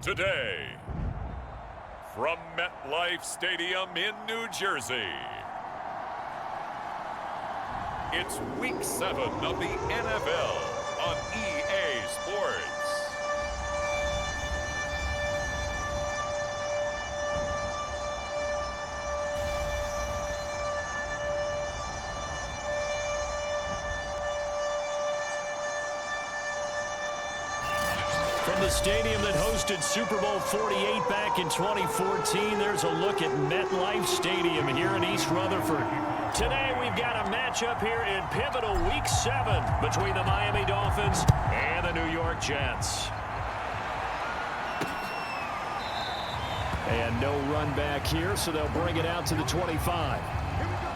today, from MetLife Stadium in New Jersey, it's Week 7 of the NFL on EA Sports. From the stadium that hosted Super Bowl 48 back in 2014, there's a look at MetLife Stadium here in East Rutherford. Today we've got a matchup here in pivotal Week 7 between the Miami Dolphins and the New York Jets. And no run back here, so they'll bring it out to the 25.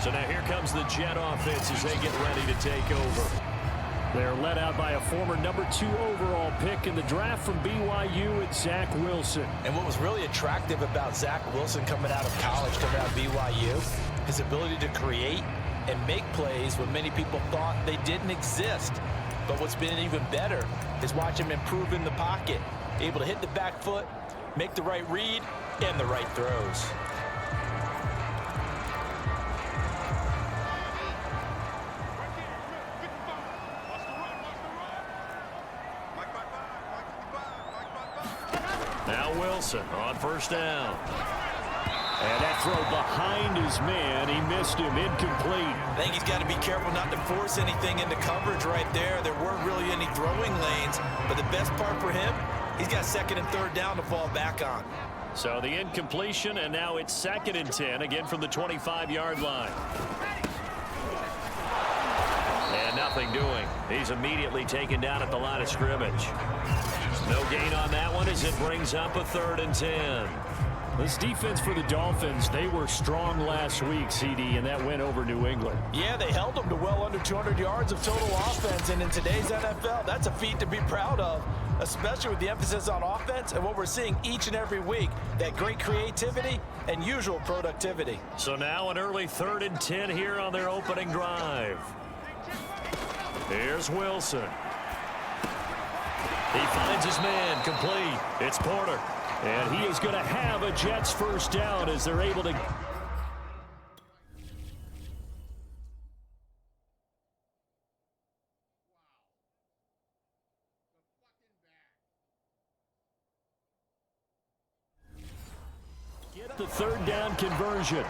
So now here comes the Jet offense as they get ready to take over. They're led out by a former number 2 overall pick in the draft from BYU, it's Zach Wilson. And what was really attractive about Zach Wilson coming out of college, coming out of BYU, his ability to create and make plays when many people thought they didn't exist. But what's been even better is watch him improve in the pocket, able to hit the back foot, make the right read, and the right throws. Now Wilson on first down. And that throw behind his man. He missed him. Incomplete. I think he's got to be careful not to force anything into coverage right there. There weren't really any throwing lanes. But the best part for him, he's got second and third down to fall back on. So the incompletion, and now it's 2nd and 10, again from the 25-yard line. And nothing doing. He's immediately taken down at the line of scrimmage. No gain on that one as it brings up a 3rd and 10. This defense for the Dolphins, they were strong last week, CD, and that went over New England. Yeah, they held them to well under 200 yards of total offense, and in today's NFL, that's a feat to be proud of, especially with the emphasis on offense and what we're seeing each and every week, that great creativity and usual productivity. So now an early 3rd and 10 here on their opening drive. Here's Wilson. He finds his man, complete. It's Porter. And he is going to have a Jets first down as they're able to get the 3rd down conversion.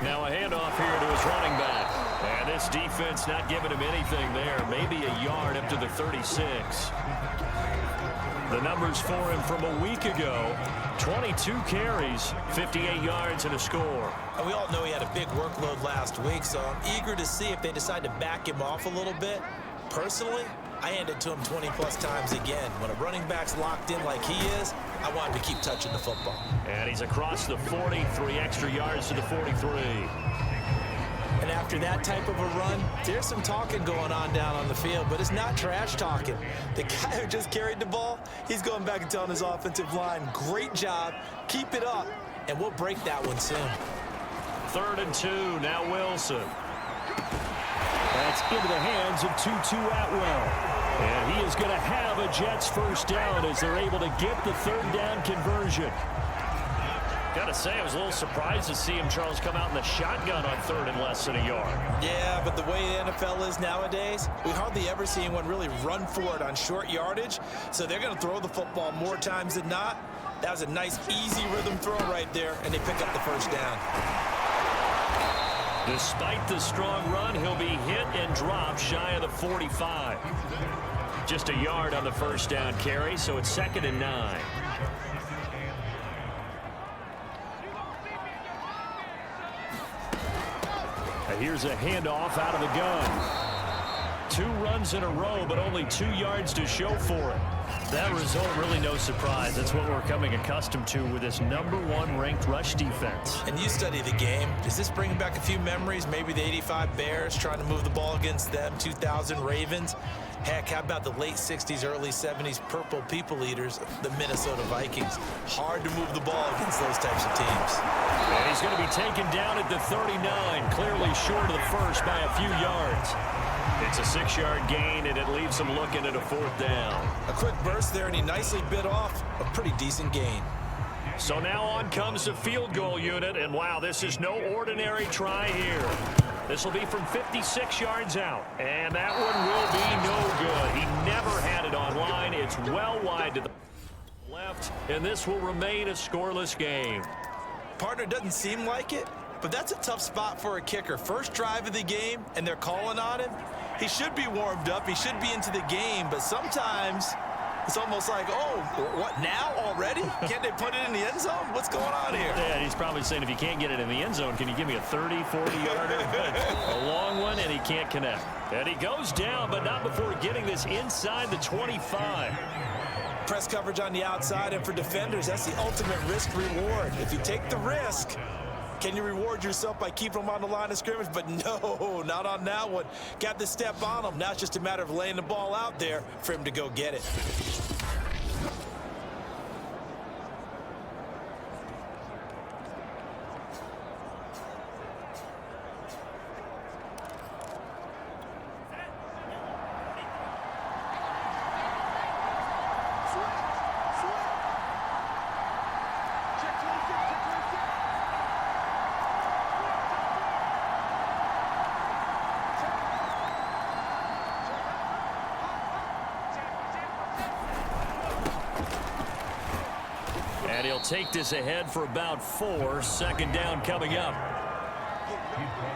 Now a handoff here to his running back. And this defense not giving him anything there. Maybe a yard up to the 36. The numbers for him from a week ago. 22 carries, 58 yards, and a score. And we all know he had a big workload last week, so I'm eager to see if they decide to back him off a little bit. Personally, I hand it to him 20-plus times again. When a running back's locked in like he is, I want him to keep touching the football. And he's across the 40, 3 extra yards to the 43. And after that type of a run, there's some talking going on down on the field, but it's not trash talking. The guy who just carried the ball, he's going back and telling his offensive line, great job, keep it up, and we'll break that one soon. 3rd and 2, now Wilson. That's into the hands of Tutu Atwell. And he is going to have a Jets first down as they're able to get the 3rd down conversion. Got to say, I was a little surprised to see him, Charles, come out in the shotgun on 3rd and less than a yard. Yeah, but the way the NFL is nowadays, we hardly ever see anyone really run for it on short yardage. So they're going to throw the football more times than not. That was a nice, easy rhythm throw right there, and they pick up the first down. Despite the strong run, he'll be hit and dropped shy of the 45. Just a yard on the first down carry, so it's 2nd and 9. Here's a handoff out of the gun. 2 runs in a row, but only 2 yards to show for it. That result, really no surprise. That's what we're coming accustomed to with this #1 ranked rush defense. And you study the game. Does this bring back a few memories? Maybe the '85 Bears trying to move the ball against them, 2000 Ravens. Heck, how about the late 60s, early 70s purple people eaters, the Minnesota Vikings? Hard to move the ball against those types of teams. And he's going to be taken down at the 39, clearly short of the first by a few yards. It's a 6-yard gain, and it leaves him looking at a 4th down. A quick burst there, and he nicely bit off a pretty decent gain. So now on comes the field goal unit, and wow, this is no ordinary try here. This will be from 56 yards out, and that one will be no good. He never had it on line. It's well wide to the left, and this will remain a scoreless game. Partner, doesn't seem like it, but that's a tough spot for a kicker. First drive of the game, and they're calling on him. He should be warmed up. He should be into the game, but sometimes it's almost like, oh, what, now already? Can't they put it in the end zone? What's going on here? Yeah, he's probably saying, if you can't get it in the end zone, can you give me a 30, 40-yarder? A long one, and he can't connect. And he goes down, but not before getting this inside the 25. Press coverage on the outside, and for defenders, that's the ultimate risk-reward. If you take the risk, can you reward yourself by keeping them on the line of scrimmage? But no, not on that one. Got the step on him. Now it's just a matter of laying the ball out there for him to go get it. And he'll take this ahead for about 4. 2nd down coming up.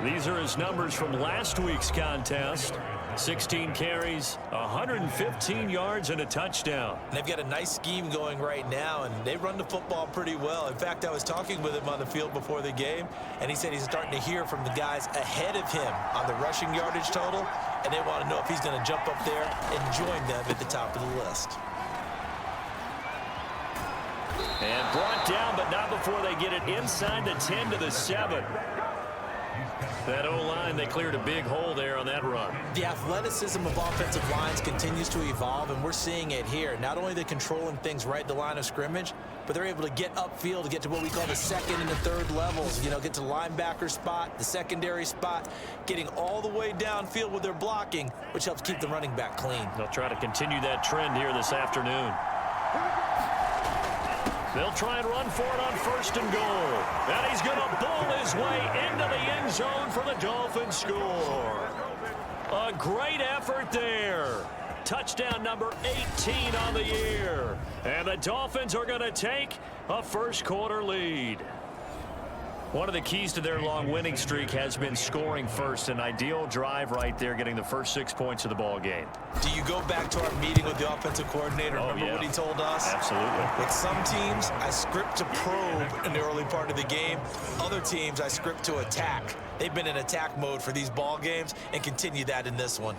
These are his numbers from last week's contest. 16 carries, 115 yards, and a touchdown. And they've got a nice scheme going right now, and they run the football pretty well. In fact, I was talking with him on the field before the game, and he said he's starting to hear from the guys ahead of him on the rushing yardage total, and they want to know if he's going to jump up there and join them at the top of the list. And brought down, but not before they get it inside the 10 to the 7. That O-line, they cleared a big hole there on that run. The athleticism of offensive lines continues to evolve, and we're seeing it here. Not only are they controlling things right at the line of scrimmage, but they're able to get upfield to get to what we call the 2nd and the 3rd levels. You know, get to the linebacker spot, the secondary spot, getting all the way downfield with their blocking, which helps keep the running back clean. They'll try to continue that trend here this afternoon. They'll try and run for it on 1st and goal. And he's going to bull his way into the end zone for the Dolphins score. A great effort there. Touchdown number 18 on the year. And the Dolphins are going to take a 1st quarter lead. One of the keys to their long winning streak has been scoring first. An ideal drive right there, getting the first 6 points of the ball game. Do you go back to our meeting with the offensive coordinator? Remember what he told us? Absolutely. With some teams, I script to probe in the early part of the game. Other teams, I script to attack. They've been in attack mode for these ball games and continue that in this one.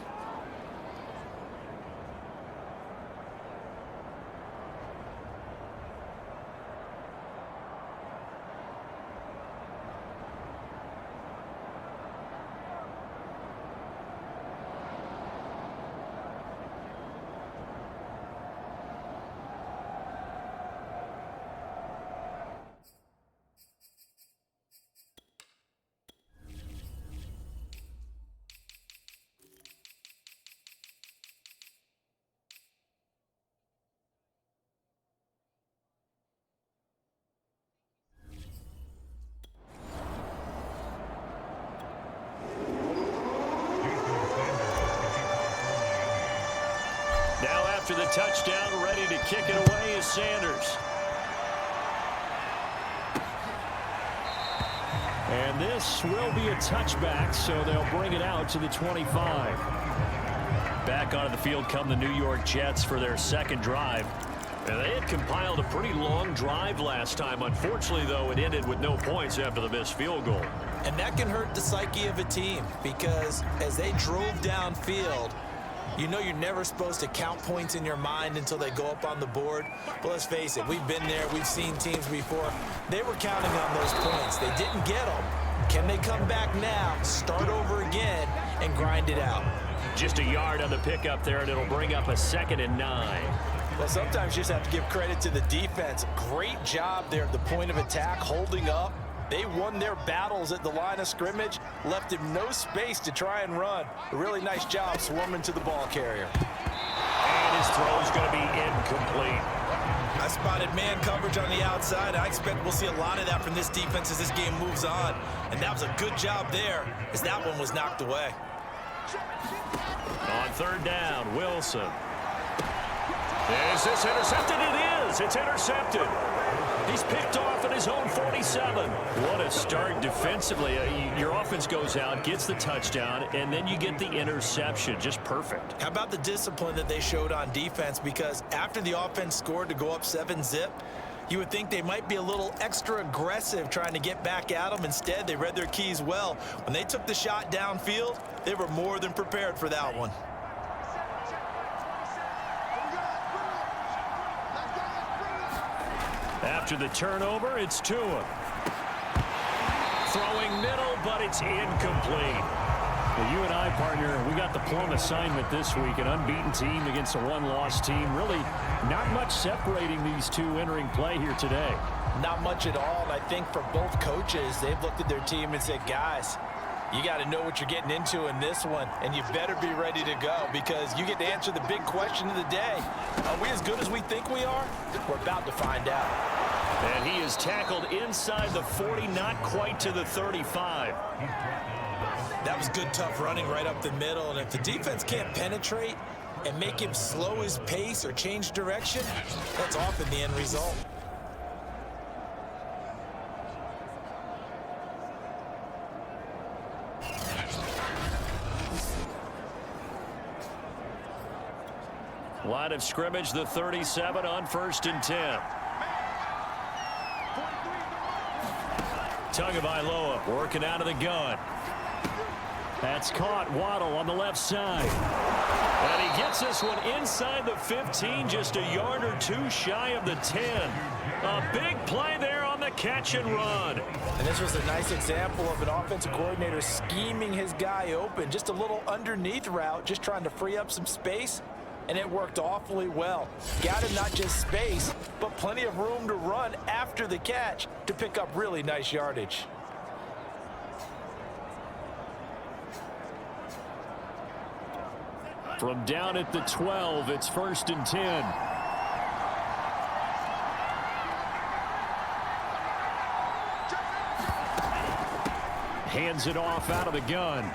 After the touchdown, ready to kick it away is Sanders. And this will be a touchback, so they'll bring it out to the 25. Back onto the field come the New York Jets for their 2nd drive. And they had compiled a pretty long drive last time. Unfortunately, though, it ended with no points after the missed field goal. And that can hurt the psyche of a team, because as they drove downfield, You know you're never supposed to count points in your mind until they go up on the board. But let's face it, we've been there. We've seen teams before. They were counting on those points. They didn't get them. Can they come back now, start over again, and grind it out? Just a yard on the pickup there, and it'll bring up a 2nd and 9. Well, sometimes you just have to give credit to the defense. Great job there at the point of attack, holding up. They won their battles at the line of scrimmage, left him no space to try and run. A really nice job swarming to the ball carrier. And his throw is going to be incomplete. I spotted man coverage on the outside. I expect we'll see a lot of that from this defense as this game moves on. And that was a good job there as that one was knocked away. On 3rd down, Wilson. Is this intercepted? It is. It's intercepted. He's picked off at his own 47. What a start defensively. Your offense goes out, gets the touchdown, and then you get the interception. Just perfect. How about the discipline that they showed on defense? Because after the offense scored to go up 7-zip, you would think they might be a little extra aggressive trying to get back at them. Instead, they read their keys well. When they took the shot downfield, they were more than prepared for that one. After the turnover, it's Tua. Throwing middle, but it's incomplete. Well, you and I, partner, we got the plum assignment this week. An unbeaten team against a one-loss team. Really not much separating these two entering play here today. Not much at all. And I think for both coaches, they've looked at their team and said, guys, you got to know what you're getting into in this one, and you better be ready to go because you get to answer the big question of the day. Are we as good as we think we are? We're about to find out. And he is tackled inside the 40, not quite to the 35. That was good, tough running right up the middle, and if the defense can't penetrate and make him slow his pace or change direction, that's often the end result. Line of scrimmage, the 37 on 1st and 10. Tagovailoa working out of the gun. That's caught. Waddle on the left side. And he gets this one inside the 15, just a yard or two shy of the 10. A big play there on the catch and run. And this was a nice example of an offensive coordinator scheming his guy open. Just a little underneath route, just trying to free up some space. And it worked awfully well. Got him not just space, but plenty of room to run after the catch to pick up really nice yardage. From down at the 12, it's 1st and 10. Hands it off out of the gun.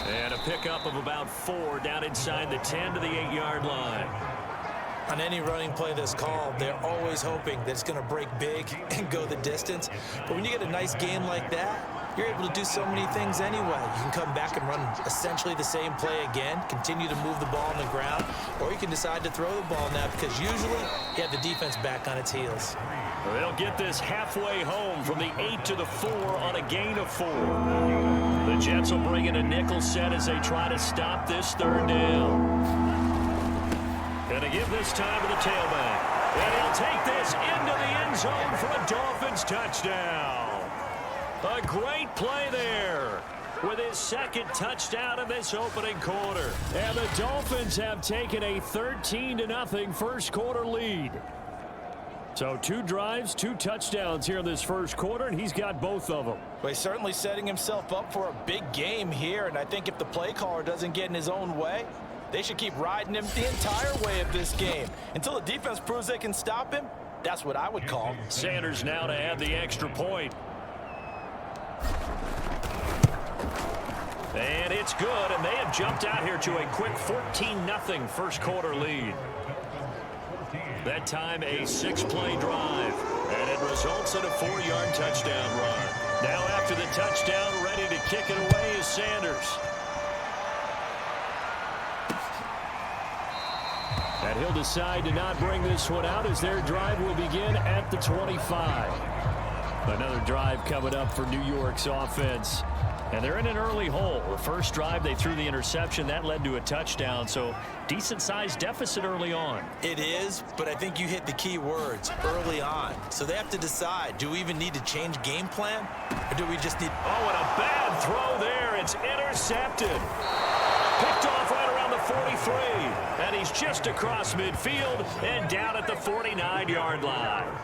And a pickup of about 4 down inside the 10 to the 8-yard line. On any running play that's called, they're always hoping that it's going to break big and go the distance. But when you get a nice gain like that, you're able to do so many things anyway. You can come back and run essentially the same play again, continue to move the ball on the ground, or you can decide to throw the ball now because usually you have the defense back on its heels. They'll get this halfway home from the 8 to the 4 on a gain of 4. The Jets will bring in a nickel set as they try to stop this 3rd down. Gonna give this time to the tailback. And he'll take this into the end zone for a Dolphins touchdown. A great play there with his 2nd touchdown of this opening quarter. And the Dolphins have taken a 13-0 first quarter lead. So 2 drives, 2 touchdowns here in this first quarter, and he's got both of them. Well, he's certainly setting himself up for a big game here, and I think if the play caller doesn't get in his own way, they should keep riding him the entire way of this game. Until the defense proves they can stop him, that's what I would call. Sanders now to add the extra point. And it's good, and they have jumped out here to a quick 14-0 first quarter lead. That time a 6-play drive, and it results in a 4-yard touchdown run. Now after the touchdown, ready to kick it away is Sanders. And he'll decide to not bring this one out as their drive will begin at the 25. Another drive coming up for New York's offense. And they're in an early hole. The first drive, they threw the interception. That led to a touchdown, so decent-sized deficit early on. It is, but I think you hit the key words, early on. So they have to decide, do we even need to change game plan, or do we just need... Oh, and a bad throw there. It's intercepted. Picked off right around the 43. And he's just across midfield and down at the 49-yard line.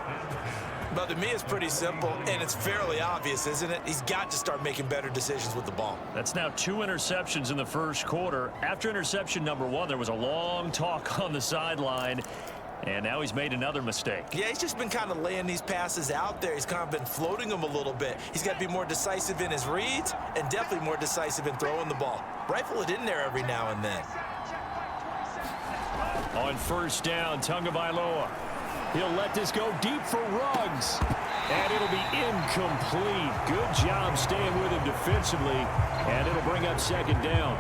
But to me, it's pretty simple, and it's fairly obvious, isn't it? He's got to start making better decisions with the ball. That's now 2 interceptions in the first quarter. After interception number 1, there was a long talk on the sideline, and now he's made another mistake. Yeah, he's just been kind of laying these passes out there. He's kind of been floating them a little bit. He's got to be more decisive in his reads and definitely more decisive in throwing the ball. Rifle it in there every now and then. On first down, Tagovailoa. He'll let this go deep for Ruggs. And it'll be incomplete. Good job staying with him defensively. And it'll bring up second down.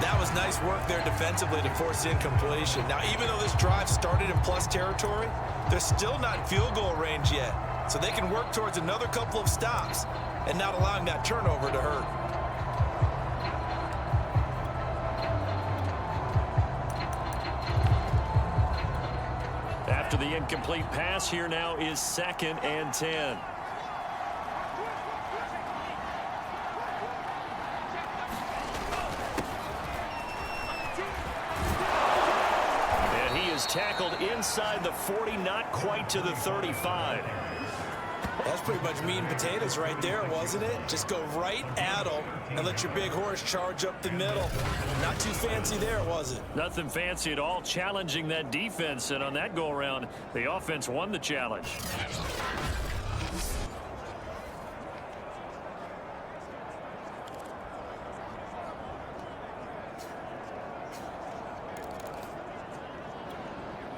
That was nice work there defensively to force incompletion. Now, even though this drive started in plus territory, they're still not in field goal range yet. So they can work towards another couple of stops and not allowing that turnover to hurt. After the incomplete pass, here now is 2nd and 10. And he is tackled inside the 40, not quite to the 35. That's pretty much meat and potatoes right there, wasn't it? Just go right at him and let your big horse charge up the middle. Not too fancy there, was it? Nothing fancy at all, challenging that defense. And on that go-around, the offense won the challenge.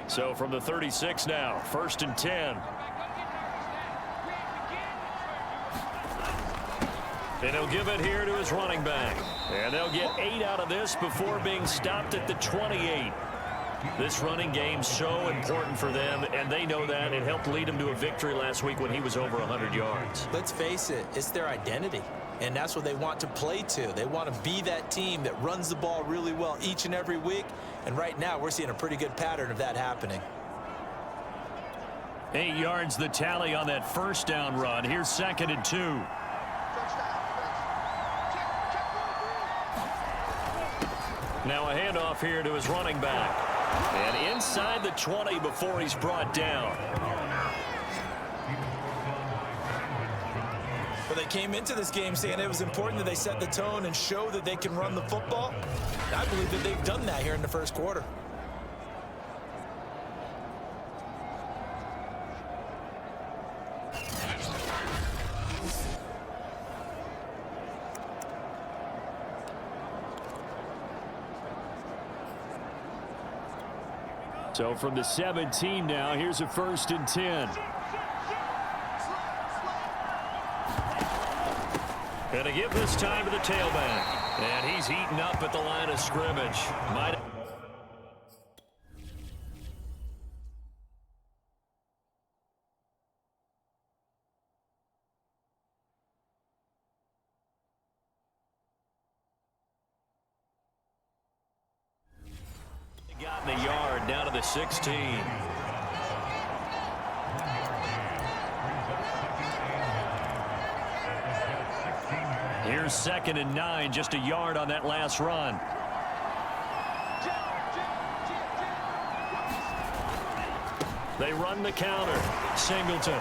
So from the 36 now, 1st and 10. And he'll give it here to his running back. And they'll get 8 out of this before being stopped at the 28. This running game so important for them, and they know that. It helped lead them to a victory last week when he was over 100 yards. Let's face it, it's their identity. And that's what they want to play to. They want to be that team that runs the ball really well each and every week. And right now, we're seeing a pretty good pattern of that happening. 8 yards the tally on that first down run. Here's 2nd and 2. Now a handoff here to his running back. And inside the 20 before he's brought down. Well, they came into this game saying it was important that they set the tone and show that they can run the football. I believe that they've done that here in the first quarter. So from the 17 now, here's a 1st and 10. And to give this time to the tailback. And he's heating up at the line of scrimmage. Gotten a yard down to the 16. Here's 2nd and 9, just a yard on that last run. They run the counter. Singleton.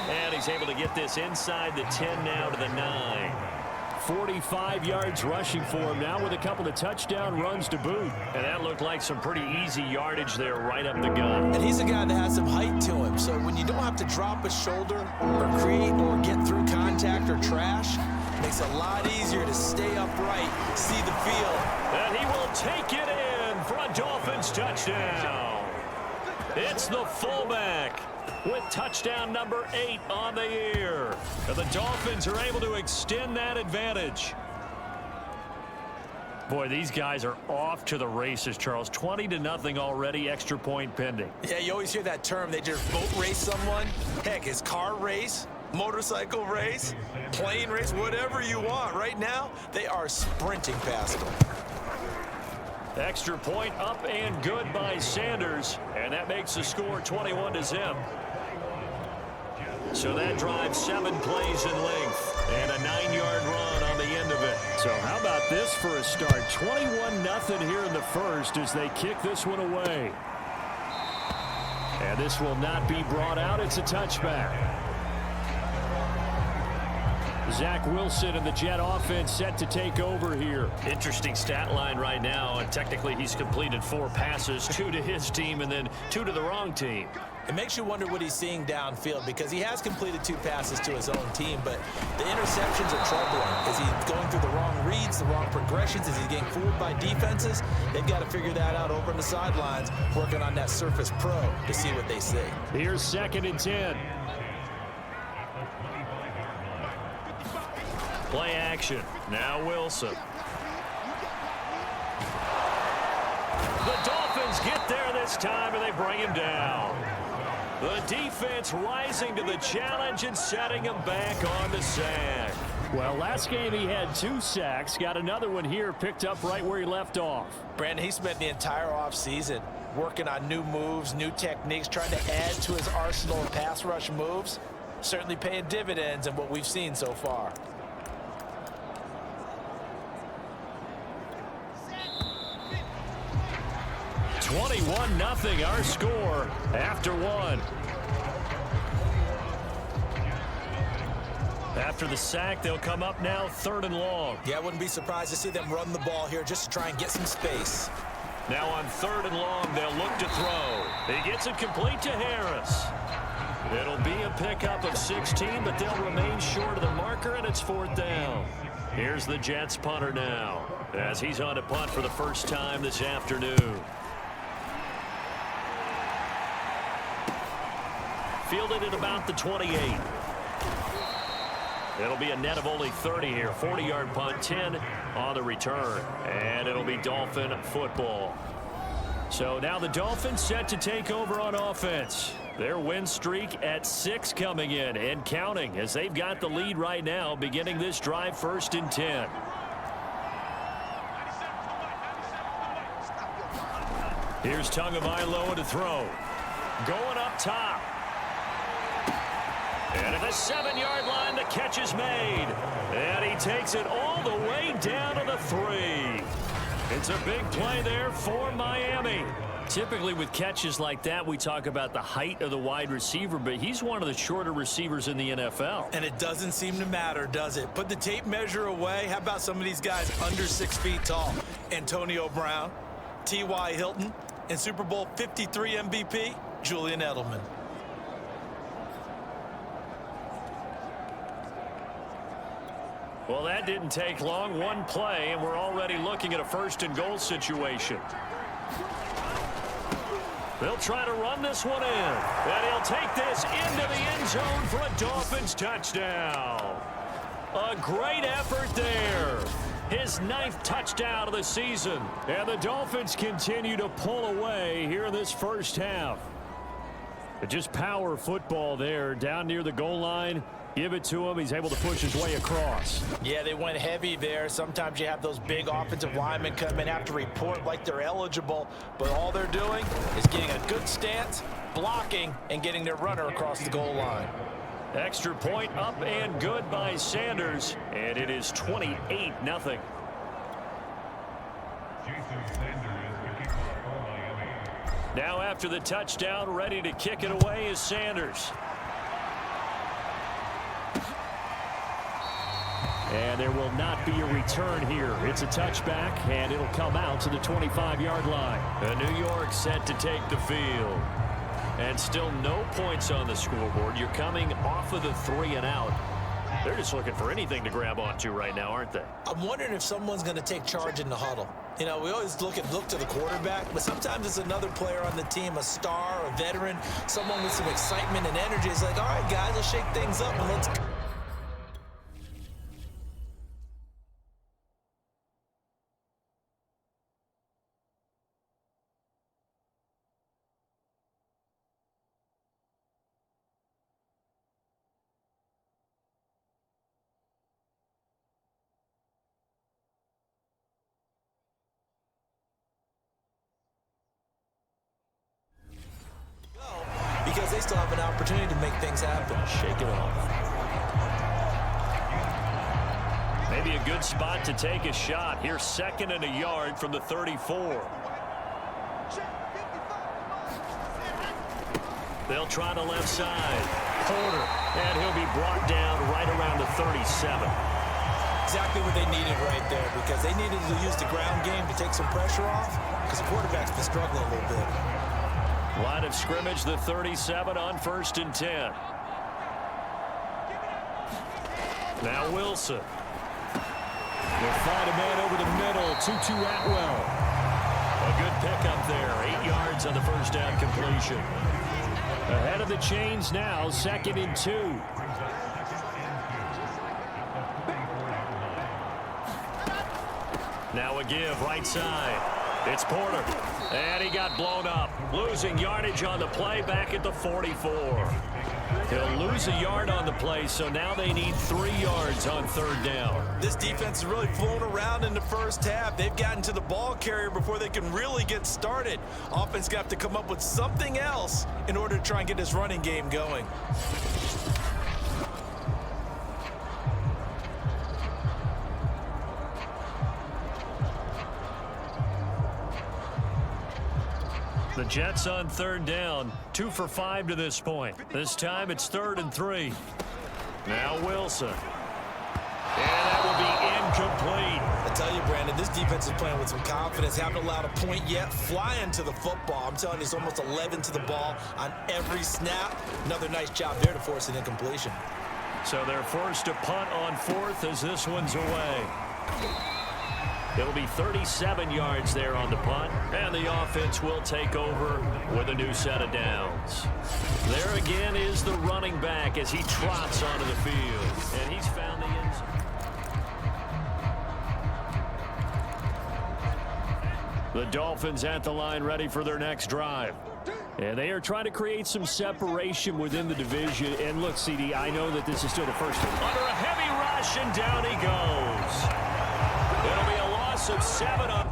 And he's able to get this inside the 10 now to the 9. 45 yards rushing for him now with a couple of touchdown runs to boot. And that looked like some pretty easy yardage there right up the gut. And he's a guy that has some height to him. So when you don't have to drop a shoulder or create or get through contact or trash, it makes it a lot easier to stay upright, see the field. And he will take it in for a Dolphins touchdown. It's the fullback with touchdown number 8 on the year. And the Dolphins are able to extend that advantage. Boy, these guys are off to the races, Charles. 20-0 already, extra point pending. Yeah, you always hear that term. They just boat race someone. Heck, his car race. motorcycle race, plane race, whatever you want. Right now, they are sprinting past them. Extra point up and good by Sanders, and that makes the score 21-0. So that drives 7 plays in length and a 9-yard run on the end of it. So how about this for a start? 21-0 here in the first as they kick this one away. And this will not be brought out. It's a touchback. Zach Wilson and the Jet offense set to take over here. Interesting stat line right now. And technically, he's completed 4 passes, 2 to his team and then 2 to the wrong team. It makes you wonder what he's seeing downfield because he has completed 2 passes to his own team, but the interceptions are troubling. Is he going through the wrong reads, the wrong progressions? Is he getting fooled by defenses? They've got to figure that out over on the sidelines, working on that Surface Pro to see what they see. Here's 2nd and 10. Play action. Now Wilson. The Dolphins get there this time, and they bring him down. The defense rising to the challenge and setting him back on the sack. Well, last game he had 2 sacks. Got another one here, picked up right where he left off. Brandon, he spent the entire offseason working on new moves, new techniques, trying to add to his arsenal of pass rush moves. Certainly paying dividends in what we've seen so far. (21-0) our score after 1. After the sack, they'll come up now 3rd and long. Yeah, I wouldn't be surprised to see them run the ball here just to try and get some space. Now on 3rd and long, they'll look to throw. He gets it complete to Harris. It'll be a pickup of 16, but they'll remain short of the marker, and it's 4th down. Here's the Jets punter now, as he's on a punt for the first time this afternoon. Fielded at about the 28. It'll be a net of only 30 here. 40-yard punt, 10 on the return. And it'll be Dolphin football. So now the Dolphins set to take over on offense. Their win streak at 6 coming in and counting as they've got the lead right now beginning this drive 1st and 10. Here's Tagovailoa to throw. Going up top. And at the 7-yard line, the catch is made. And he takes it all the way down to the 3. It's a big play there for Miami. Typically with catches like that, we talk about the height of the wide receiver, but he's one of the shorter receivers in the NFL. And it doesn't seem to matter, does it? Put the tape measure away. How about some of these guys under 6 feet tall? Antonio Brown, T.Y. Hilton, and Super Bowl 53 MVP, Julian Edelman. Well, that didn't take long. 1 play, and we're already looking at a 1st and goal situation. They'll try to run this one in, and he'll take this into the end zone for a Dolphins touchdown. A great effort there. His 9th touchdown of the season, and the Dolphins continue to pull away here in this first half. But just power football there down near the goal line. Give it to him. He's able to push his way across. Yeah, they went heavy there. Sometimes you have those big offensive linemen come in, have to report like they're eligible, but all they're doing is getting a good stance, blocking, and getting their runner across the goal line. Extra point up and good by Sanders, and it is 28-0. Now after the touchdown, ready to kick it away is Sanders. And there will not be a return here. It's a touchback, and it'll come out to the 25-yard line. And New York set to take the field. And still no points on the scoreboard. You're coming off of the 3 and out. They're just looking for anything to grab onto right now, aren't they? I'm wondering if someone's going to take charge in the huddle. You know, we always look to the quarterback, but sometimes it's another player on the team, a star, a veteran, someone with some excitement and energy. It's like, all right, guys, let's shake things up and let's go. because they still have an opportunity to make things happen. Shake it off. Maybe a good spot to take a shot. Here's 2nd and a yard from the 34. They'll try the left side. Porter, and he'll be brought down right around the 37. Exactly what they needed right there, because they needed to use the ground game to take some pressure off, because the quarterback's been struggling a little bit. Line of scrimmage, the 37 on 1st and 10. Now Wilson. They'll find a man over the middle. 2-2 Atwell. A good pickup there. 8 yards on the first down completion. Ahead of the chains now, 2nd and 2. Now a give, right side. It's Porter. And he got blown up. Losing yardage on the play back at the 44. He'll lose a yard on the play, so now they need 3 yards on 3rd down. This defense is really flown around in the first half. They've gotten to the ball carrier before they can really get started. Offense got to come up with something else in order to try and get this running game going. The Jets on 3rd down, 2 for 5 to this point. This time it's 3rd and 3. Now Wilson. And that will be incomplete. I tell you, Brandon, this defense is playing with some confidence. Haven't allowed a point yet. Flying to the football. I'm telling you, it's almost 11 to the ball on every snap. Another nice job there to force an incompletion. So they're forced to punt on 4th as this one's away. It'll be 37 yards there on the punt, and the offense will take over with a new set of downs. There again is the running back as he trots onto the field, and he's found the end zone. The Dolphins at the line ready for their next drive. And they are trying to create some separation within the division. And look, CD, I know that this is still the first one. Under a heavy rush, and down he goes. It'll be a loss of 7 on.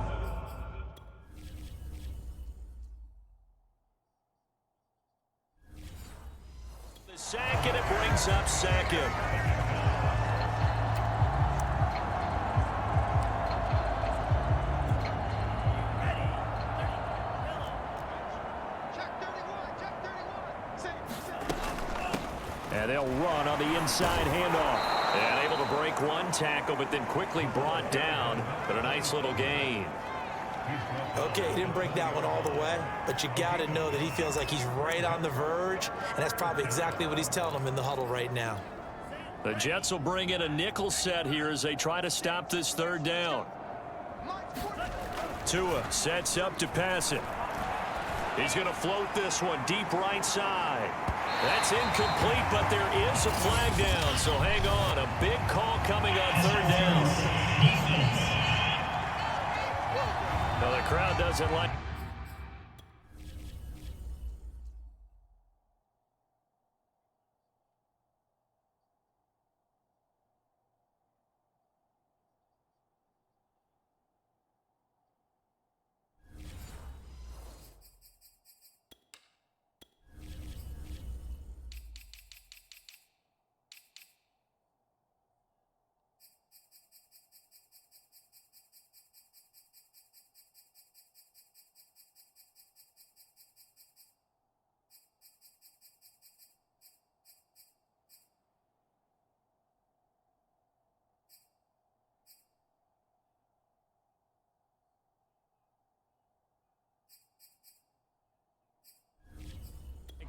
The sack, and it brings up 2nd. And they'll run on the inside handoff. And able to break one tackle, but then quickly brought down. But a nice little gain. Okay, he didn't break that one all the way, but you got to know that he feels like he's right on the verge, and that's probably exactly what he's telling them in the huddle right now. The Jets will bring in a nickel set here as they try to stop this 3rd down. Tua sets up to pass it. He's going to float this one deep right side. That's incomplete, but there is a flag down, so hang on. A big call coming on 3rd down. Now the crowd doesn't like.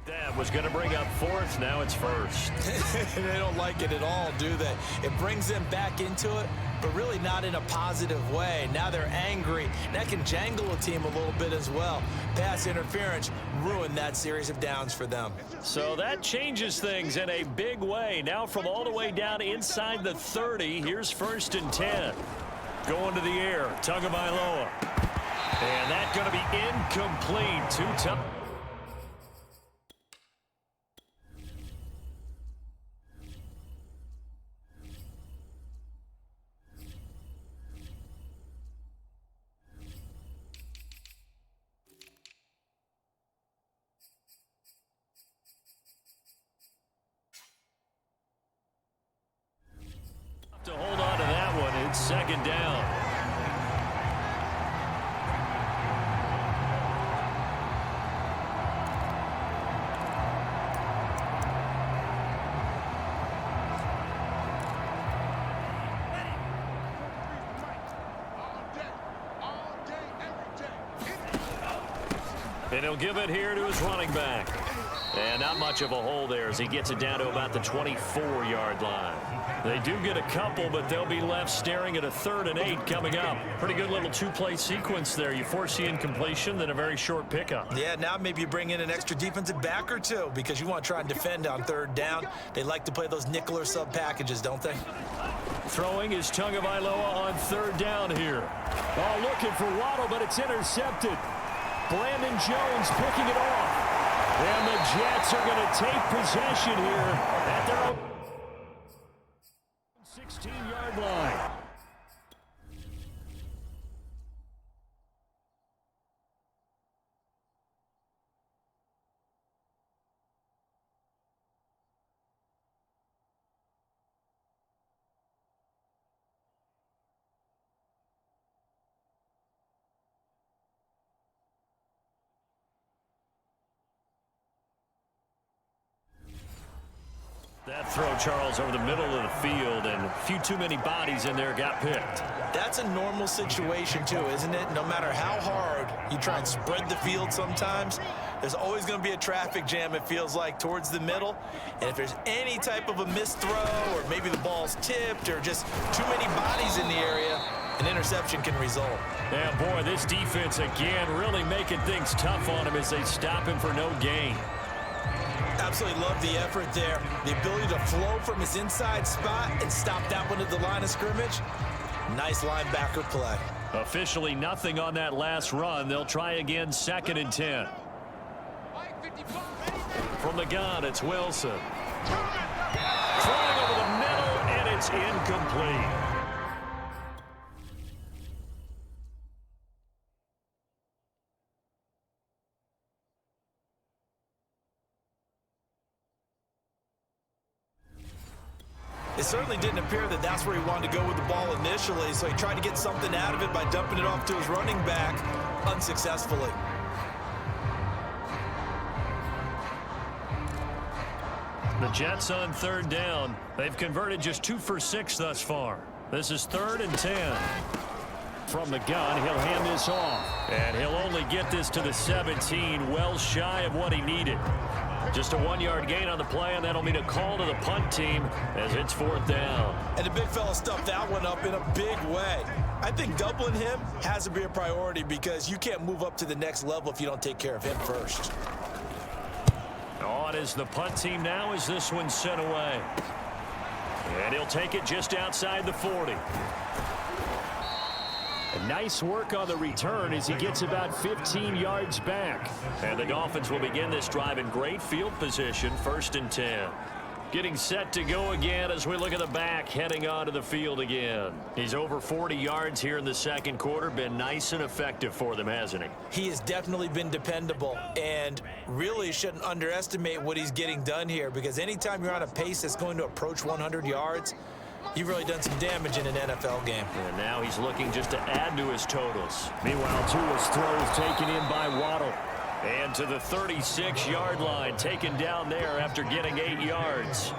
That was going to bring up 4th. Now it's 1st. They don't like it at all, do they? It brings them back into it, but really not in a positive way. Now they're angry. That can jangle a team a little bit as well. Pass interference ruined that series of downs for them. So that changes things in a big way. Now from all the way down inside the 30, here's 1st and 10. Going to the air, Tagovailoa. And that's going to be incomplete. Too tough. second down. And he'll give it here to his running back. And not much of a hole there as he gets it down to about the 24-yard line. They do get a couple, but they'll be left staring at a 3rd and 8 coming up. Pretty good little two-play sequence there. You force the incompletion, then a very short pickup. Yeah, now maybe you bring in an extra defensive back or two because you want to try and defend on 3rd down. They like to play those nickel or sub packages, don't they? Throwing is Tagovailoa on 3rd down here. Oh, looking for Waddle, but it's intercepted. Brandon Jones picking it off. And the Jets are going to take possession here at their own 16-yard line. That throw, Charles, over the middle of the field, and a few too many bodies in there got picked. That's a normal situation, too, isn't it? No matter how hard you try and spread the field sometimes, there's always going to be a traffic jam, it feels like, towards the middle. And if there's any type of a missed throw or maybe the ball's tipped or just too many bodies in the area, an interception can result. Yeah, boy, this defense, again, really making things tough on him as they stop him for no gain. Absolutely love the effort there. The ability to flow from his inside spot and stop that one at the line of scrimmage. Nice linebacker play. Officially nothing on that last run. They'll try again 2nd and 10. From the gun, it's Wilson. Throwing over the middle, and it's incomplete. It certainly didn't appear that that's where he wanted to go with the ball initially, so he tried to get something out of it by dumping it off to his running back unsuccessfully. The Jets on 3rd down. They've converted just 2 for 6 thus far. This is 3rd and 10. From the gun, he'll hand this off. And he'll only get this to the 17, well shy of what he needed. Just a 1-yard gain on the play, and that'll mean a call to the punt team as it's 4th down. And the big fella stuffed that one up in a big way. I think doubling him has to be a priority because you can't move up to the next level if you don't take care of him first. On is the punt team now as this one's sent away. And he'll take it just outside the 40. Nice work on the return as he gets about 15 yards back. And the Dolphins will begin this drive in great field position, 1st and 10. Getting set to go again as we look at the back, heading onto the field again. He's over 40 yards here in the 2nd quarter. Been nice and effective for them, hasn't he? He has definitely been dependable and really shouldn't underestimate what he's getting done here because anytime you're on a pace that's going to approach 100 yards, you've really done some damage in an NFL game. And now he's looking just to add to his totals. Meanwhile, Tua's throw is taken in by Waddle. And to the 36-yard line, taken down there after getting 8 yards.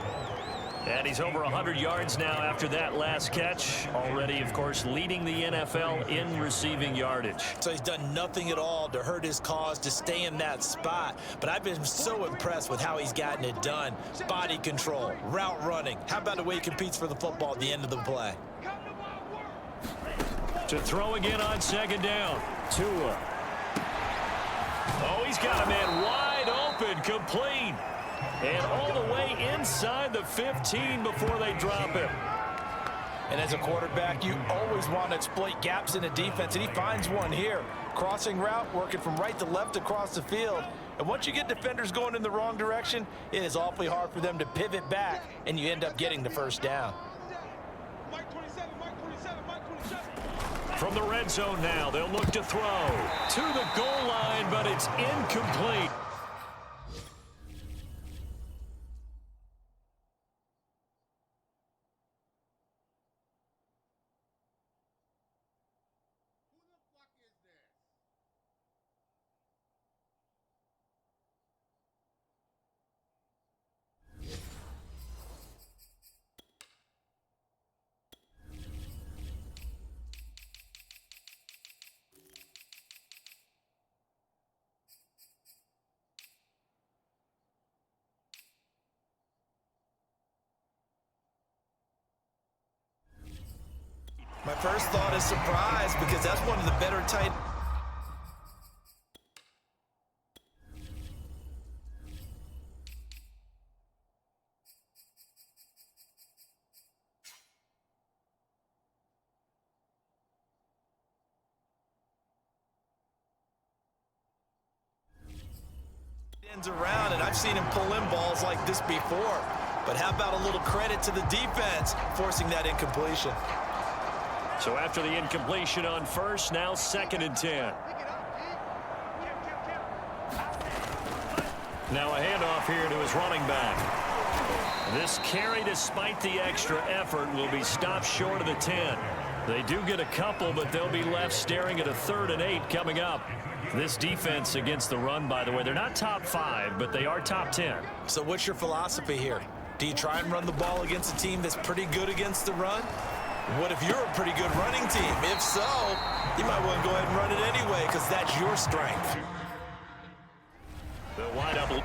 And he's over 100 yards now after that last catch. Already, of course, leading the NFL in receiving yardage. So he's done nothing at all to hurt his cause to stay in that spot. But I've been so impressed with how he's gotten it done. Body control, route running. How about the way he competes for the football at the end of the play? To throw again on 2nd down. Tua. Oh, he's got a man wide open, complete. And all the way inside the 15 before they drop him. And as a quarterback, you always want to exploit gaps in a defense, and he finds one here. Crossing route, working from right to left across the field. And once you get defenders going in the wrong direction, it is awfully hard for them to pivot back, and you end up getting the 1st down. From the red zone now, they'll look to throw to the goal line, but it's incomplete. My first thought is surprise because that's one of the better tight ends around, and I've seen him pull in balls like this before. But how about a little credit to the defense forcing that incompletion? So after the incompletion on first, now 2nd and 10. Now a handoff here to his running back. This carry, despite the extra effort, will be stopped short of the 10. They do get a couple, but they'll be left staring at a 3rd and 8 coming up. This defense against the run, by the way, they're not top 5, but they are top 10. So what's your philosophy here? Do you try and run the ball against a team that's pretty good against the run? What if you're a pretty good running team? If so, you might want to go ahead and run it anyway because that's your strength. They'll wind up.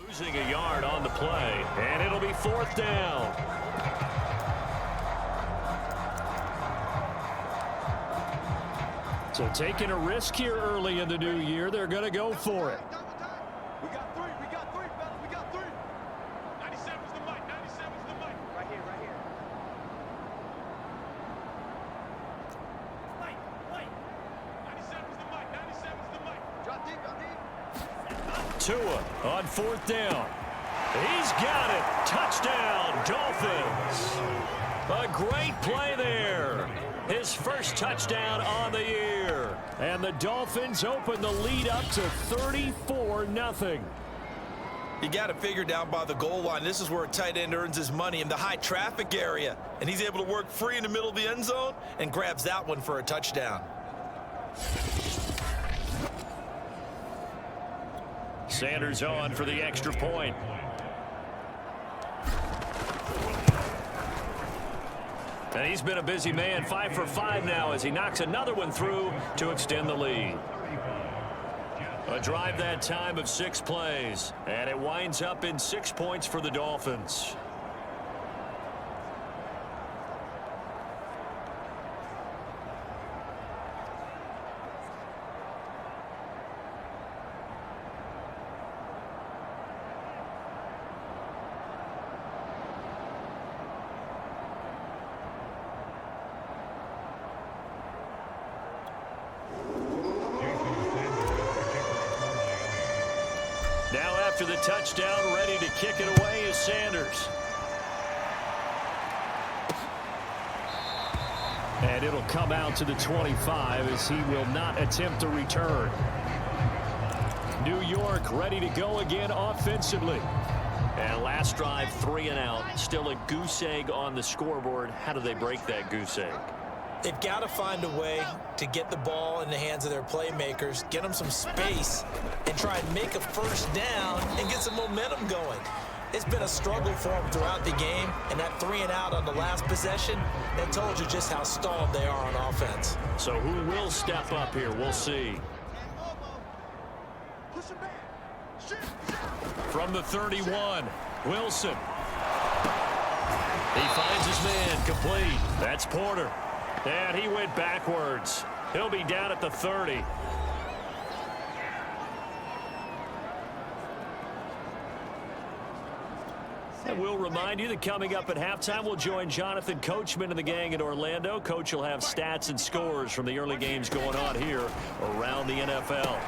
Losing a yard on the play, and it'll be 4th down. So taking a risk here early in the new year, they're going to go for it. We got three, fellas, we got three. 97's the mic, 97's the mic. Right here. Wait. 97's the mic, 97's the mic. Drop deep. Tua on 4th down. He's got it. Touchdown, Dolphins. A great play there. His first touchdown on the year. And the Dolphins open the lead up to 34-0. You got it figured out by the goal line. This is where a tight end earns his money, in the high traffic area. And he's able to work free in the middle of the end zone and grabs that one for a touchdown. Sanders on for the extra point. And he's been a busy man, 5 for 5 now as he knocks another one through to extend the lead. A drive that time of 6 plays, and it winds up in 6 points for the Dolphins. Now after the touchdown, ready to kick it away is Sanders. And it'll come out to the 25 as he will not attempt to return. New York ready to go again offensively. And last drive, 3 and out. Still a goose egg on the scoreboard. How do they break that goose egg? They've got to find a way to get the ball in the hands of their playmakers, get them some space, and try and make a first down and get some momentum going. It's been a struggle for them throughout the game, and that 3 and out on the last possession, that told you just how stalled they are on offense. So who will step up here? We'll see. From the 31, Wilson. He finds his man, complete. That's Porter. And he went backwards. He'll be down at the 30. And we'll remind you that coming up at halftime, we'll join Jonathan Coachman and the gang in Orlando. Coach will have stats and scores from the early games going on here around the NFL.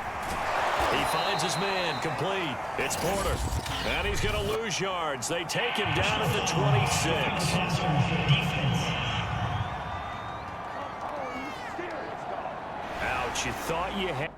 He finds his man, complete. It's Porter. And he's going to lose yards. They take him down at the 26. Ouch, you thought you had...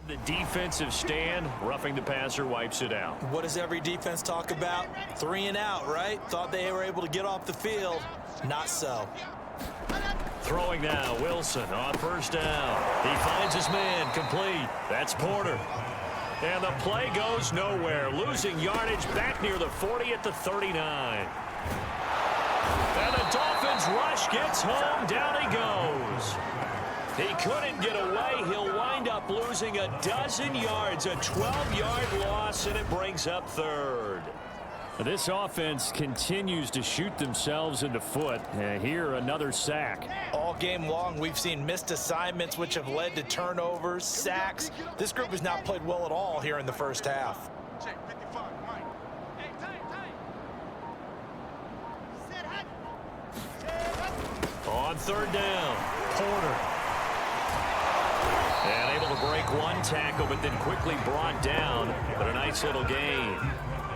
The defensive stand, roughing the passer, wipes it out. What does every defense talk about? 3 and out, right? Thought they were able to get off the field. Not so. Throwing now, Wilson on first down. He finds his man, complete. That's Porter. And the play goes nowhere, losing yardage back near the 40 at the 39. And the Dolphins rush gets home, down he goes. He couldn't get away. He'll wind up losing a dozen yards, a 12-yard loss, and it brings up third. This offense continues to shoot themselves in the foot. Here, another sack. All game long, we've seen missed assignments, which have led to turnovers, sacks. This group has not played well at all here in the first half. Check 55, Mike. Hey, time. On third down, Porter. And able to break one tackle, but then quickly brought down. But a nice little gain.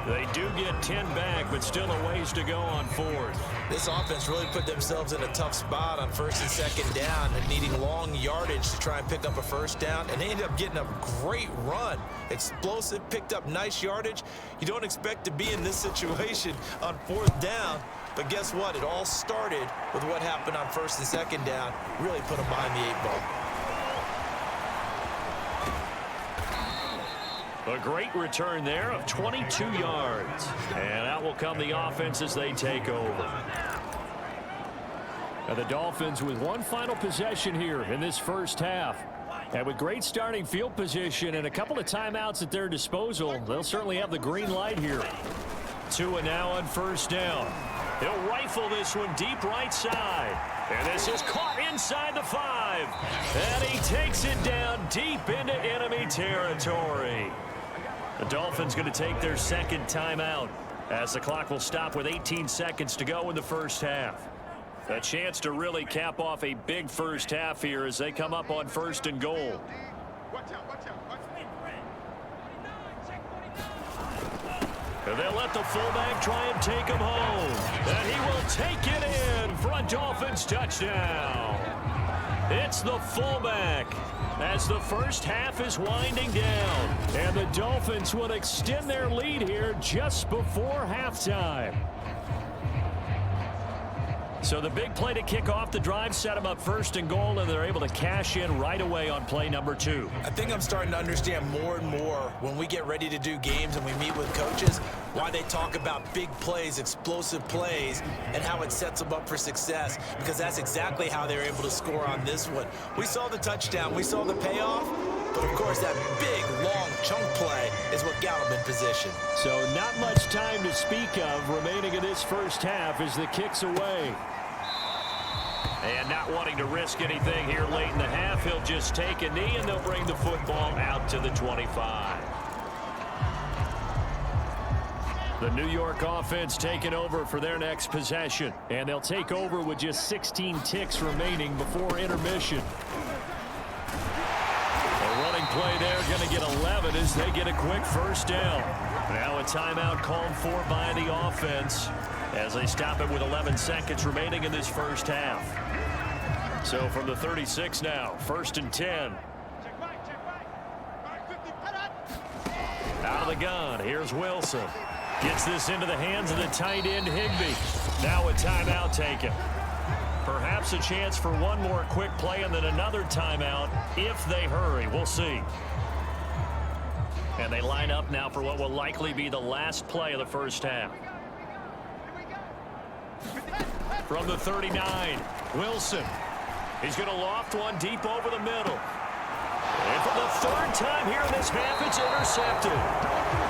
They do get 10 back, but still a ways to go on fourth. This offense really put themselves in a tough spot on first and second down and needing long yardage to try and pick up a first down. And they ended up getting a great run. Explosive, picked up nice yardage. You don't expect to be in this situation on fourth down. But guess what? It all started with what happened on first and second down. Really put them behind the 8 ball. A great return there of 22 yards. And out will come the offense as they take over. And the Dolphins with one final possession here in this first half. And with great starting field position and a couple of timeouts at their disposal, they'll certainly have the green light here. Tua now on first down. He'll rifle this one deep right side. And this is caught inside the 5. And he takes it down deep into enemy territory. The Dolphins going to take their second timeout as the clock will stop with 18 seconds to go in the first half. A chance to really cap off a big first half here as they come up on first and goal. Watch out. And they'll let the fullback try and take him home. And he will take it in for a Dolphins touchdown. It's the fullback as the first half is winding down. And the Dolphins will extend their lead here just before halftime. So the big play to kick off the drive set them up first and goal, and they're able to cash in right away on play number 2. I think I'm starting to understand more and more when we get ready to do games and we meet with coaches why they talk about big plays, explosive plays, and how it sets them up for success, because that's exactly how they're able to score on this one. We saw the touchdown, we saw the payoff, but of course that big, long chunk play is what got them in position. So not much time to speak of remaining in this first half as the kick's away. And not wanting to risk anything here late in the half, he'll just take a knee and they'll bring the football out to the 25. The New York offense taking over for their next possession. And they'll take over with just 16 ticks remaining before intermission. A running play there, going to get 11 as they get a quick first down. Now a timeout called for by the offense as they stop it with 11 seconds remaining in this first half. So from the 36 now, first and 10. Out of the gun, here's Wilson. Gets this into the hands of the tight end, Higbee. Now a timeout taken. Perhaps a chance for one more quick play and then another timeout if they hurry. We'll see. And they line up now for what will likely be the last play of the first half. From the 39, Wilson. He's going to loft one deep over the middle. And for the third time here in this half, it's intercepted.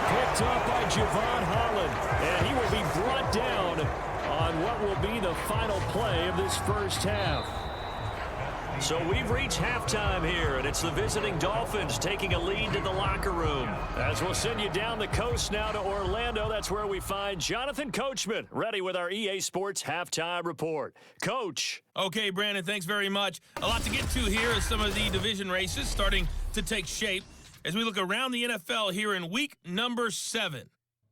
Picked up by Javon Holland. And he will be brought down on what will be the final play of this first half. So we've reached halftime here, and it's the visiting Dolphins taking a lead to the locker room. As we'll send you down the coast now to Orlando, that's where we find Jonathan Coachman, ready with our EA Sports Halftime Report. Coach. Okay, Brandon, thanks very much. A lot to get to here as some of the division races starting to take shape as we look around the NFL here in week number 7.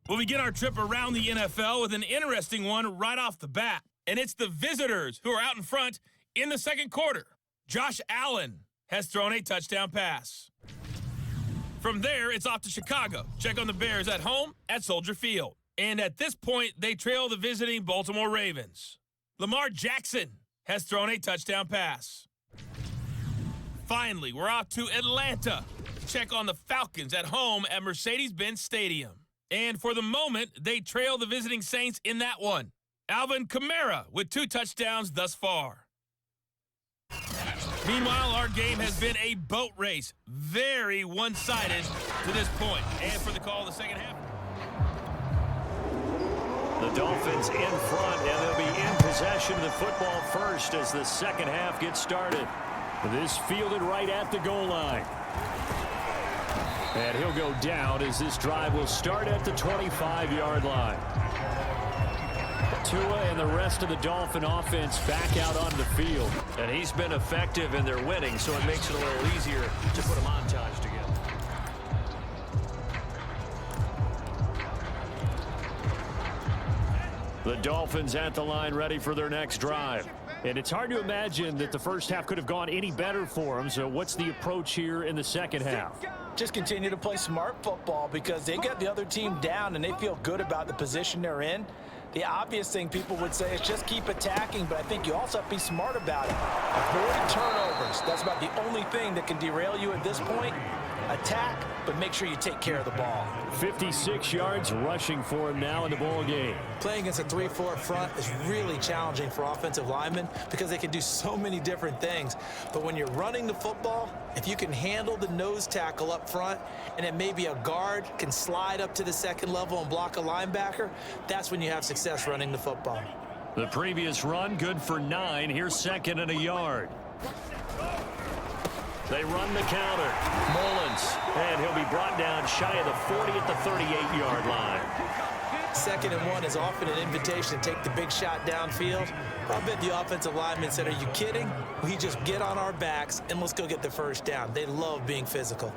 We'll begin our trip around the NFL with an interesting one right off the bat, and it's the visitors who are out in front in the second quarter. Josh Allen has thrown a touchdown pass. From there, it's off to Chicago. Check on the Bears at home at Soldier Field. And at this point, they trail the visiting Baltimore Ravens. Lamar Jackson has thrown a touchdown pass. Finally, we're off to Atlanta to check on the Falcons at home at Mercedes-Benz Stadium. And for the moment, they trail the visiting Saints in that one. Alvin Kamara with 2 touchdowns thus far. Meanwhile, our game has been a boat race. Very one-sided to this point. And for the call of the second half. The Dolphins in front, and they'll be in possession of the football first as the second half gets started. This fielded right at the goal line. And he'll go down as this drive will start at the 25-yard line. Tua and the rest of the Dolphin offense back out onto the field. And he's been effective in their winning, so it makes it a little easier to put a montage together. The Dolphins at the line ready for their next drive. And it's hard to imagine that the first half could have gone any better for them. So what's the approach here in the second half? Just continue to play smart football because they got the other team down and they feel good about the position they're in. The obvious thing people would say is just keep attacking, but I think you also have to be smart about it. Avoid turnovers. That's about the only thing that can derail you at this point. Attack, but make sure you take care of the ball. 56 yards rushing for him now in the ball game. Playing against a 3-4 front is really challenging for offensive linemen because they can do so many different things. But when you're running the football, if you can handle the nose tackle up front and then maybe a guard can slide up to the second level and block a linebacker, that's when you have success running the football. The previous run good for 9. Here's second and a yard. They run the counter. Mullins, and he'll be brought down shy of the 40 at the 38-yard line. 2nd and 1 is often an invitation to take the big shot downfield. I bet the offensive lineman said, are you kidding? We just get on our backs and let's go get the first down. They love being physical.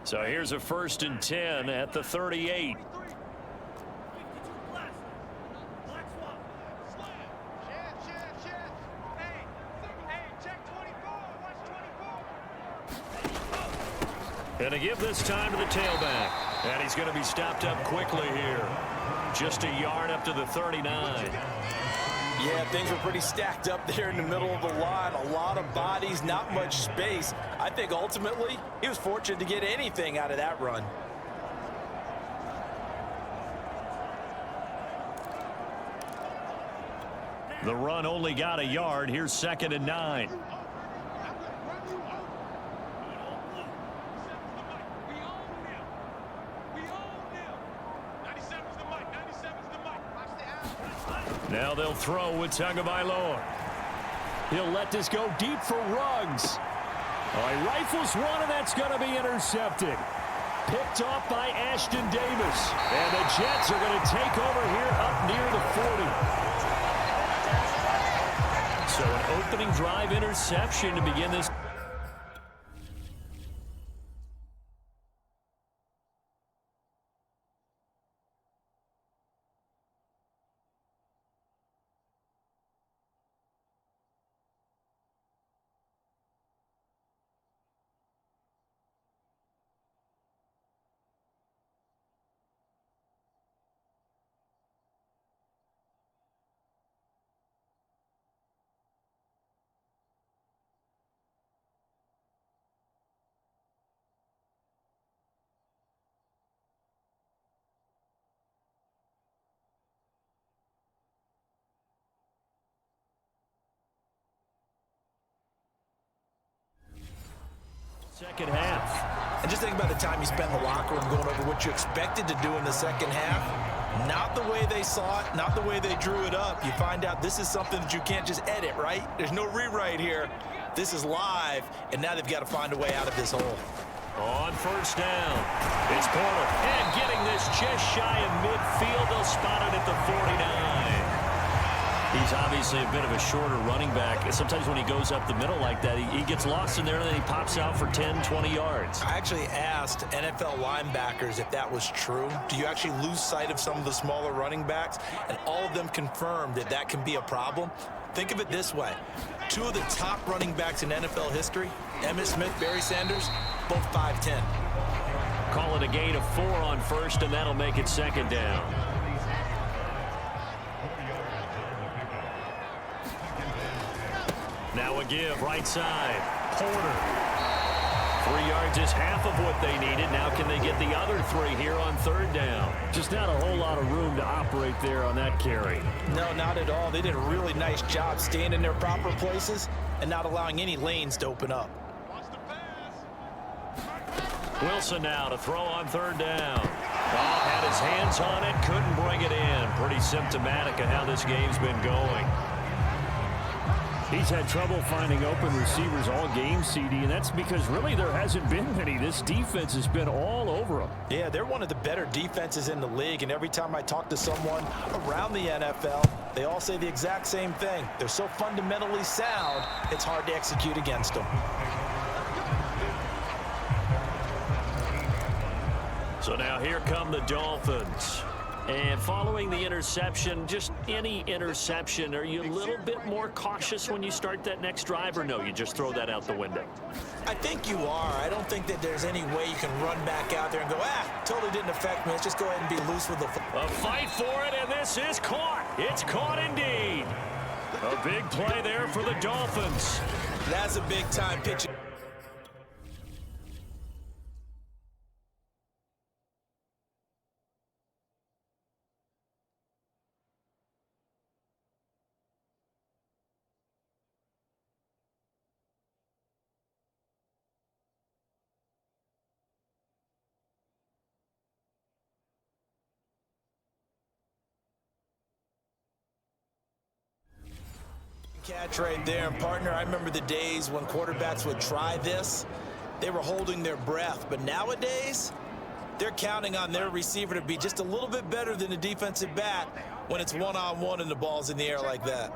So here's a 1st and 10 at the 38. And to give this time to the tailback. And he's going to be stopped up quickly here. Just a yard up to the 39. Yeah, things were pretty stacked up there in the middle of the line. A lot of bodies, not much space. I think ultimately he was fortunate to get anything out of that run. The run only got a yard. Here's 2nd and 9. Now they'll throw with Tagovailoa. He'll let this go deep for Ruggs. Oh, he rifles one, and that's going to be intercepted. Picked off by Ashton Davis. And the Jets are going to take over here up near the 40. So an opening drive interception to begin this. Second half. And just think about the time you spent in the locker room going over what you expected to do in the second half. Not the way they saw it, not the way they drew it up. You find out this is something that you can't just edit, right? There's no rewrite here. This is live, and now they've got to find a way out of this hole. On 1st down, it's Porter. And getting this just shy of midfield. They'll spot it at the 49. He's obviously a bit of a shorter running back. Sometimes when he goes up the middle like that, he gets lost in there, and then he pops out for 10, 20 yards. I actually asked NFL linebackers if that was true. Do you actually lose sight of some of the smaller running backs? And all of them confirmed that that can be a problem. Think of it this way. Two of the top running backs in NFL history, Emmitt Smith, Barry Sanders, both 5'10". Call it a gain of 4 on first, and that'll make it second down. Now a give, right side. Porter. 3 yards is half of what they needed. Now can they get the other 3 here on third down? Just not a whole lot of room to operate there on that carry. No, not at all. They did a really nice job staying in their proper places and not allowing any lanes to open up. Wilson now to throw on third down. Had his hands on it, couldn't bring it in. Pretty symptomatic of how this game's been going. He's had trouble finding open receivers all game, CD, and that's because really there hasn't been many. This defense has been all over him. Yeah, they're one of the better defenses in the league, and every time I talk to someone around the NFL, they all say the exact same thing. They're so fundamentally sound, it's hard to execute against them. So now here come the Dolphins. And following the interception, just any interception, are you a little bit more cautious when you start that next drive, or no, you just throw that out the window? I think you are. I don't think that there's any way you can run back out there and go, totally didn't affect me. Let's just go ahead and be loose with the football. A fight for it, and this is caught. It's caught indeed. A big play there for the Dolphins. That's a big-time pitch. Catch right there, and partner, I remember the days when quarterbacks would try this. They were holding their breath, but nowadays they're counting on their receiver to be just a little bit better than the defensive back when it's one-on-one and the ball's in the air like that.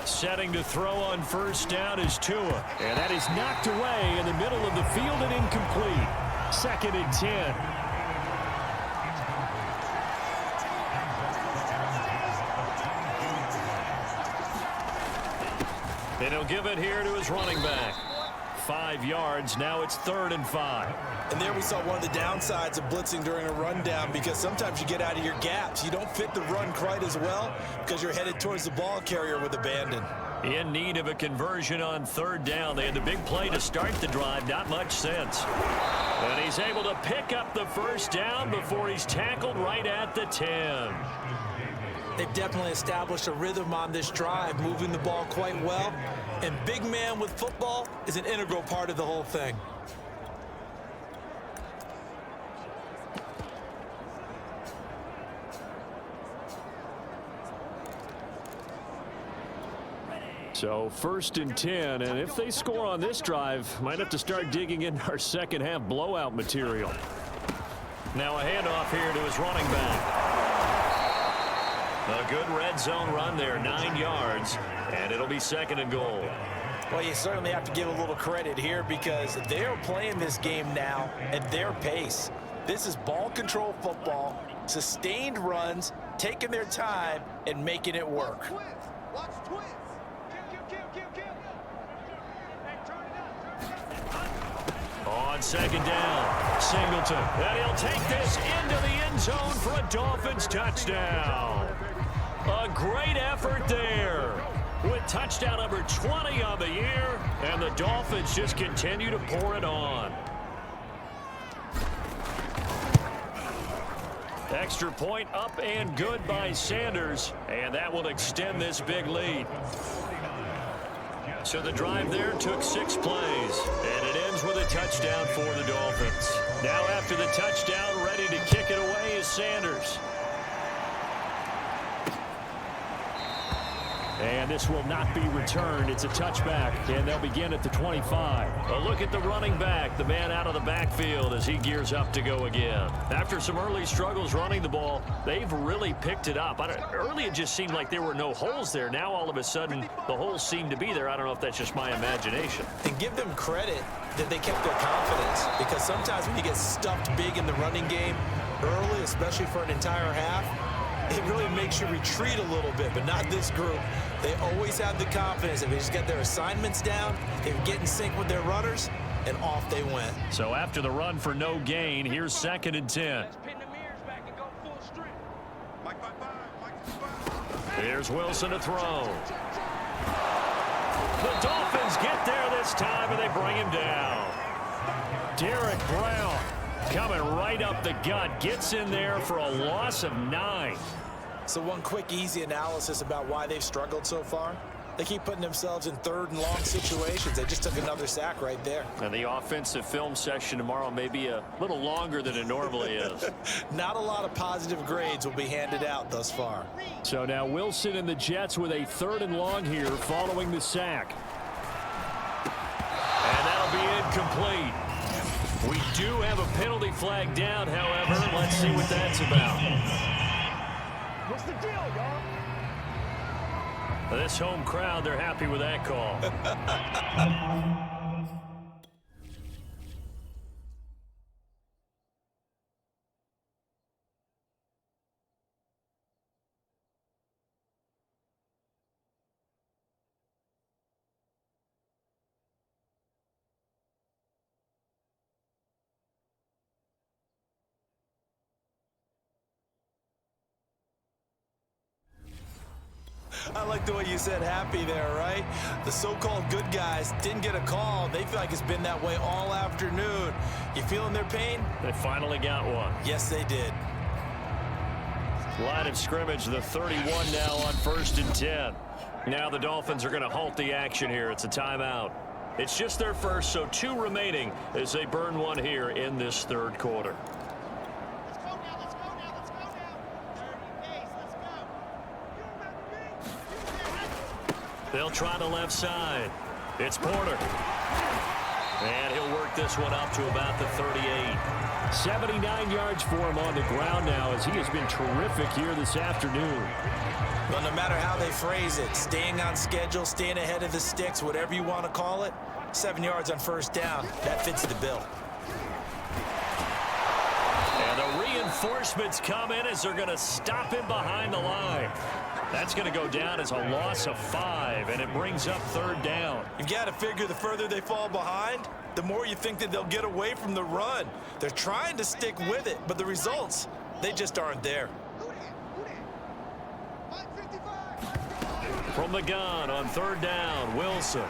Setting to throw on first down is Tua, and that is knocked away in the middle of the field and incomplete. 2nd and 10. And he'll give it here to his running back. 5 yards. Now it's 3rd and 5. And there we saw one of the downsides of blitzing during a rundown, because sometimes you get out of your gaps. You don't fit the run quite as well because you're headed towards the ball carrier with abandon. In need of a conversion on 3rd down. They had the big play to start the drive. Not much sense. And he's able to pick up the first down before he's tackled right at the 10. They've definitely established a rhythm on this drive, moving the ball quite well. And big man with football is an integral part of the whole thing. So 1st and 10, and if they score on this drive, might have to start digging in our second half blowout material. Now a handoff here to his running back. A good red zone run there, 9 yards, and it'll be 2nd and goal. Well, you certainly have to give a little credit here because they're playing this game now at their pace. This is ball control football, sustained runs, taking their time and making it work. Watch twins. On 2nd down, Singleton, and he'll take this into the end zone for a Dolphins touchdown. A great effort there with touchdown number 20 on the year, and the Dolphins just continue to pour it on. Extra point up and good by Sanders, and that will extend this big lead. So the drive there took 6 plays, and it ends with a touchdown for the Dolphins. Now after the touchdown, ready to kick it away is Sanders. And this will not be returned. It's a touchback, and they'll begin at the 25. A look at the running back, the man out of the backfield as he gears up to go again. After some early struggles running the ball, they've really picked it up. Early it just seemed like there were no holes there. Now all of a sudden the holes seem to be there. I don't know if that's just my imagination. And give them credit that they kept their confidence, because sometimes when you get stuffed big in the running game, early, especially for an entire half, it really makes you retreat a little bit, but not this group. They always have the confidence. If they just get their assignments down, they get in sync with their runners, and off they went. So after the run for no gain, here's 2nd and 10. Here's Wilson to throw. The Dolphins get there this time, and they bring him down. Derek Brown coming right up the gut, gets in there for a loss of 9. So one quick, easy analysis about why they've struggled so far. They keep putting themselves in 3rd and long situations. They just took another sack right there. And the offensive film session tomorrow may be a little longer than it normally is. Not a lot of positive grades will be handed out thus far. So now Wilson and the Jets with a 3rd and long here following the sack. And that'll be incomplete. We do have a penalty flag down, however. Let's see what that's about. What's the deal, y'all? This home crowd, they're happy with that call. I like the way you said happy there, right? The so-called good guys didn't get a call. They feel like it's been that way all afternoon. You feeling their pain? They finally got one. Yes, they did. Line of scrimmage, the 31 now on 1st and 10. Now the Dolphins are going to halt the action here. It's a timeout. It's just their first, so 2 remaining as they burn one here in this 3rd quarter. They'll try the left side. It's Porter. And he'll work this one up to about the 38. 79 yards for him on the ground now as he has been terrific here this afternoon. Well, no matter how they phrase it, staying on schedule, staying ahead of the sticks, whatever you want to call it, 7 yards on 1st down, that fits the bill. And the reinforcements come in as they're going to stop him behind the line. That's going to go down as a loss of 5, and it brings up 3rd down. You've got to figure the further they fall behind, the more you think that they'll get away from the run. They're trying to stick with it, but the results, they just aren't there. From the gun on 3rd down, Wilson.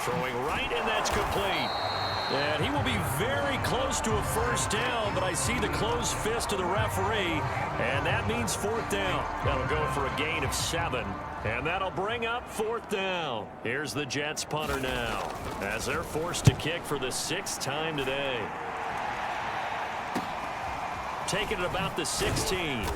Throwing right, and that's complete. And he will be very close to a 1st down, but I see the closed fist of the referee, and that means 4th down. That'll go for a gain of 7, and that'll bring up 4th down. Here's the Jets punter now, as they're forced to kick for the 6th time today. Taking it about the 16.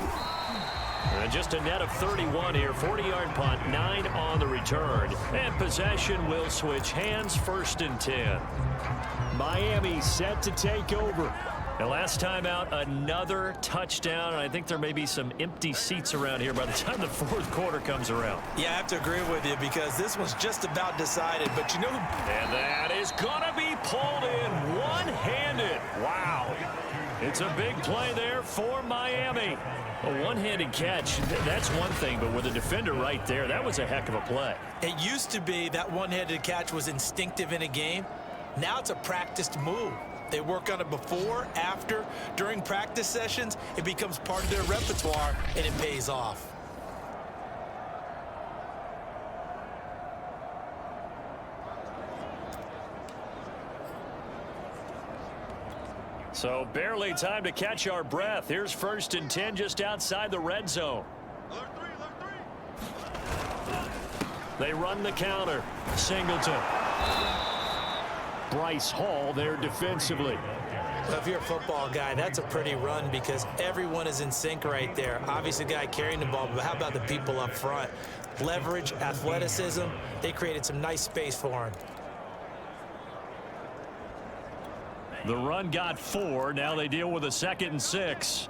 And just a net of 31 here, 40-yard punt, 9 on the return. And possession will switch hands, 1st and 10. Miami set to take over. And last time out, another touchdown, and I think there may be some empty seats around here by the time the 4th quarter comes around. Yeah, I have to agree with you because this one's just about decided, but you know who... And that is going to be pulled in one-handed. Wow. It's a big play there for Miami. A one-handed catch, that's one thing, but with a defender right there, that was a heck of a play. It used to be that one-handed catch was instinctive in a game. Now it's a practiced move. They work on it before, after, during practice sessions. It becomes part of their repertoire, and it pays off. So barely time to catch our breath. Here's 1st and 10 just outside the red zone. They run the counter. Singleton. Bryce Hall there defensively. Well, if you're a football guy, that's a pretty run because everyone is in sync right there. Obviously, the guy carrying the ball, but how about the people up front? Leverage, athleticism, they created some nice space for him. The run got 4. Now they deal with a 2nd and 6.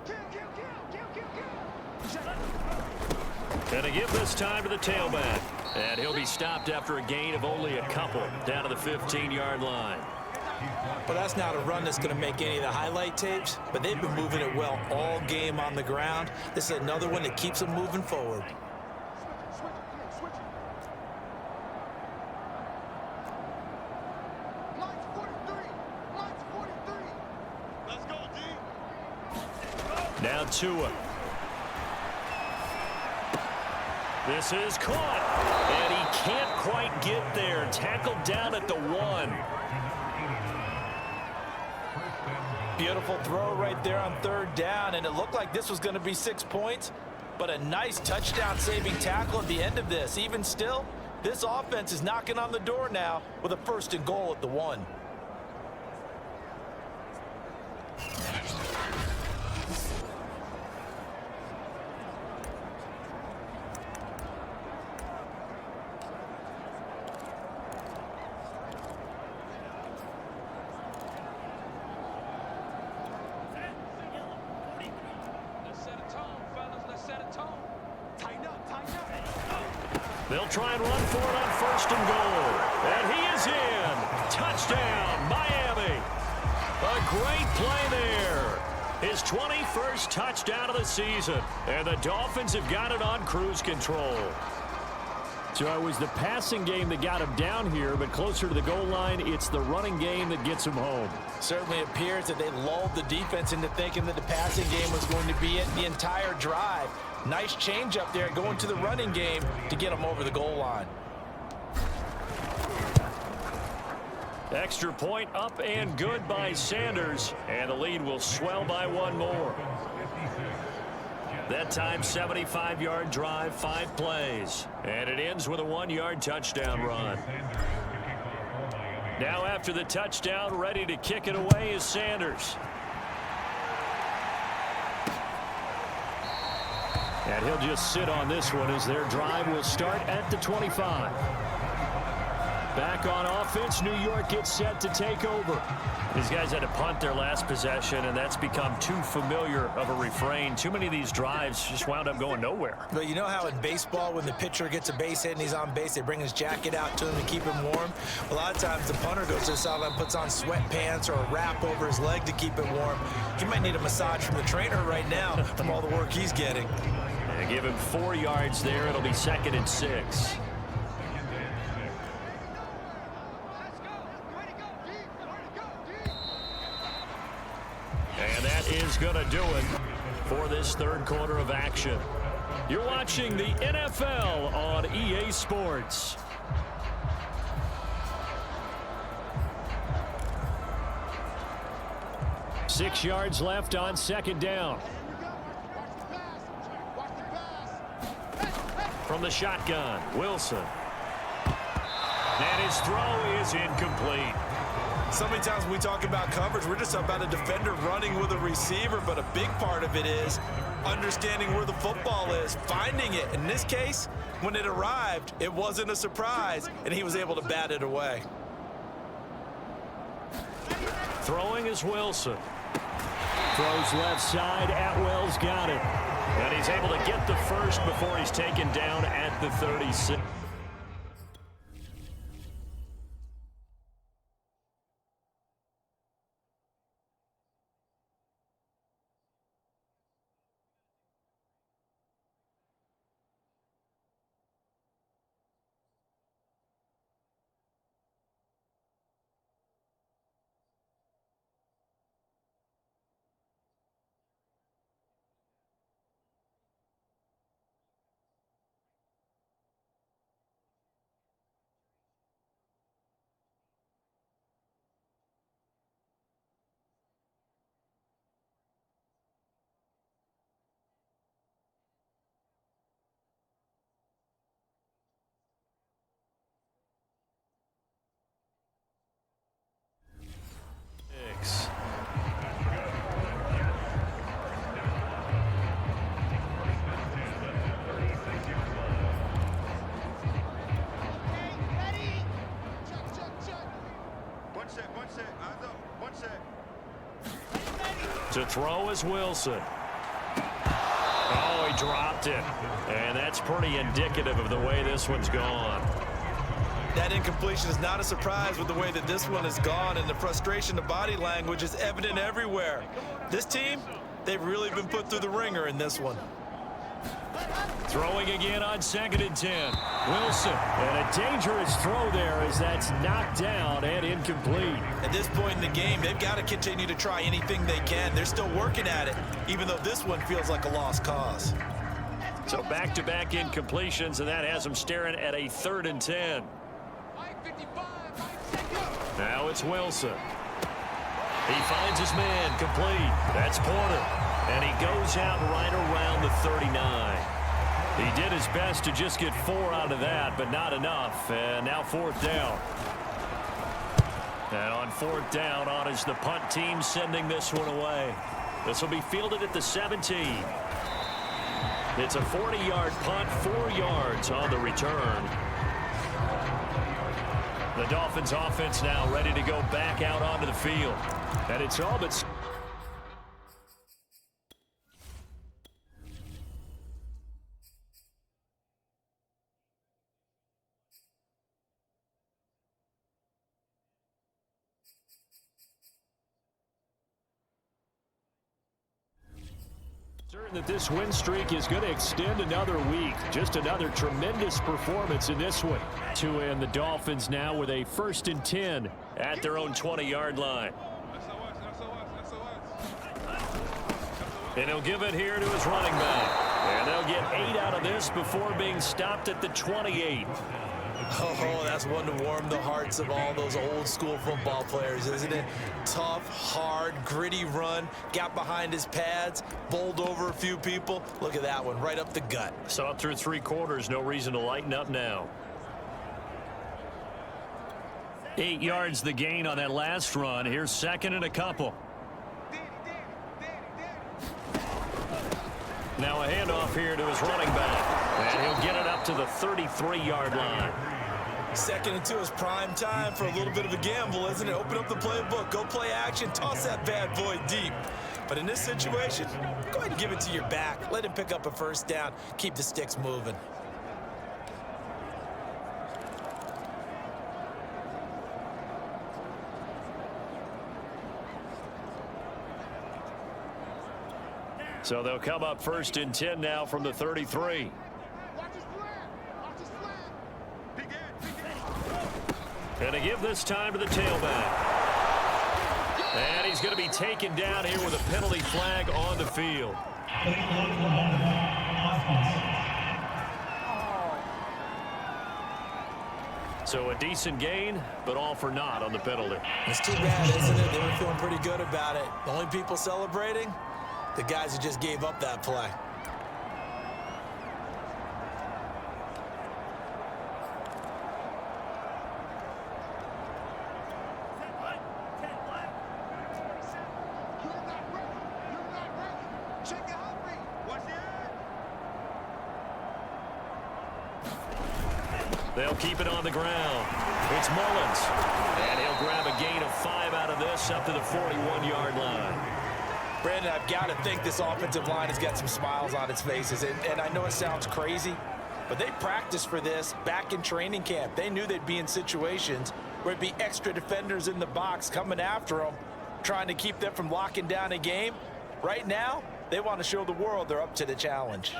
Gonna give this time to the tailback. And he'll be stopped after a gain of only a couple down to the 15-yard line. Well, that's not a run that's going to make any of the highlight tapes, but they've been moving it well all game on the ground. This is another one that keeps them moving forward. Let's go, D. Now Tua. This is caught, and he can't quite get there. Tackled down at the 1. Beautiful throw right there on 3rd down, and it looked like this was going to be 6 points, but a nice touchdown-saving tackle at the end of this. Even still, this offense is knocking on the door now with a 1st and goal at the 1. They'll try and run for it on 1st and goal. And he is in. Touchdown, Miami. A great play there. His 21st touchdown of the season. And the Dolphins have got it on cruise control. So it was the passing game that got him down here, but closer to the goal line, it's the running game that gets him home. Certainly appears that they lulled the defense into thinking that the passing game was going to be it the entire drive. Nice change up there going to the running game to get them over the goal line. Extra point up and good by Sanders. And the lead will swell by 1 more. That time, 75-yard drive, 5 plays. And it ends with a 1-yard touchdown run. Now after the touchdown, ready to kick it away is Sanders. And he'll just sit on this one as their drive will start at the 25. Back on offense, New York gets set to take over. These guys had to punt their last possession, and that's become too familiar of a refrain. Too many of these drives just wound up going nowhere. But you know how in baseball, when the pitcher gets a base hit and he's on base, they bring his jacket out to him to keep him warm? A lot of times the punter goes to the sideline, puts on sweatpants or a wrap over his leg to keep it warm. He might need a massage from the trainer right now from all the work he's getting. They give him 4 yards there. It'll be 2nd and 6. And that is going to do it for this 3rd quarter of action. You're watching the NFL on EA Sports. Six yards left on 2nd down. From the shotgun, Wilson. And his throw is incomplete. So many times when we talk about coverage, we're just about a defender running with a receiver, but a big part of it is understanding where the football is, finding it. In this case, when it arrived, it wasn't a surprise, and he was able to bat it away. Throwing is Wilson. Throws left side. Atwell's got it. And he's able to get the first before he's taken down at the 36. To throw is Wilson. Oh, he dropped it. And that's pretty indicative of the way this one's gone. That incompletion is not a surprise with the way that this one has gone, and the frustration of body language is evident everywhere. This team, they've really been put through the ringer in this one. Throwing again on 2nd and 10. Wilson, and a dangerous throw there as that's knocked down and incomplete. At this point in the game, they've got to continue to try anything they can. They're still working at it, even though this one feels like a lost cause. So back-to-back incompletions, and that has them staring at a 3rd and 10. Now it's Wilson. He finds his man complete. That's Porter. And he goes out right around the 39. He did his best to just get 4 out of that, but not enough. And now 4th down. And on 4th down, on is the punt team sending this one away. This will be fielded at the 17. It's a 40-yard punt, 4 yards on the return. The Dolphins offense now ready to go back out onto the field. And it's all but... Certain that this win streak is going to extend another week. Just another tremendous performance in this one. To end the Dolphins now with a 1st and 10 at their own 20-yard line. And he'll give it here to his running back. And they'll get 8 out of this before being stopped at the 28. Oh, that's one to warm the hearts of all those old school football players, isn't it? Tough, hard, gritty run, got behind his pads, bowled over a few people. Look at that one, right up the gut. Saw it through 3 quarters, no reason to lighten up now. 8 yards the gain on that last run. Here's 2nd and a couple. Now a handoff here to his running back. And he'll get it up to the 33-yard line. 2nd and 2 is prime time for a little bit of a gamble, isn't it? Open up the playbook, go play action, toss that bad boy deep. But in this situation, go ahead and give it to your back. Let him pick up a 1st down, keep the sticks moving. So they'll come up 1st and 10 now from the 33. And to give this time to the tailback. And he's going to be taken down here with a penalty flag on the field. So a decent gain, but all for naught on the penalty. It's too bad, isn't it? They were feeling pretty good about it. The only people celebrating, the guys who just gave up that play. They'll keep it on the ground. It's Mullins. And he'll grab a gain of 5 out of this up to the 41-yard line. Brandon, I've got to think this offensive line has got some smiles on its faces. And I know it sounds crazy, but they practiced for this back in training camp. They knew they'd be in situations where it'd be extra defenders in the box coming after them, trying to keep them from locking down a game. Right now, they want to show the world they're up to the challenge.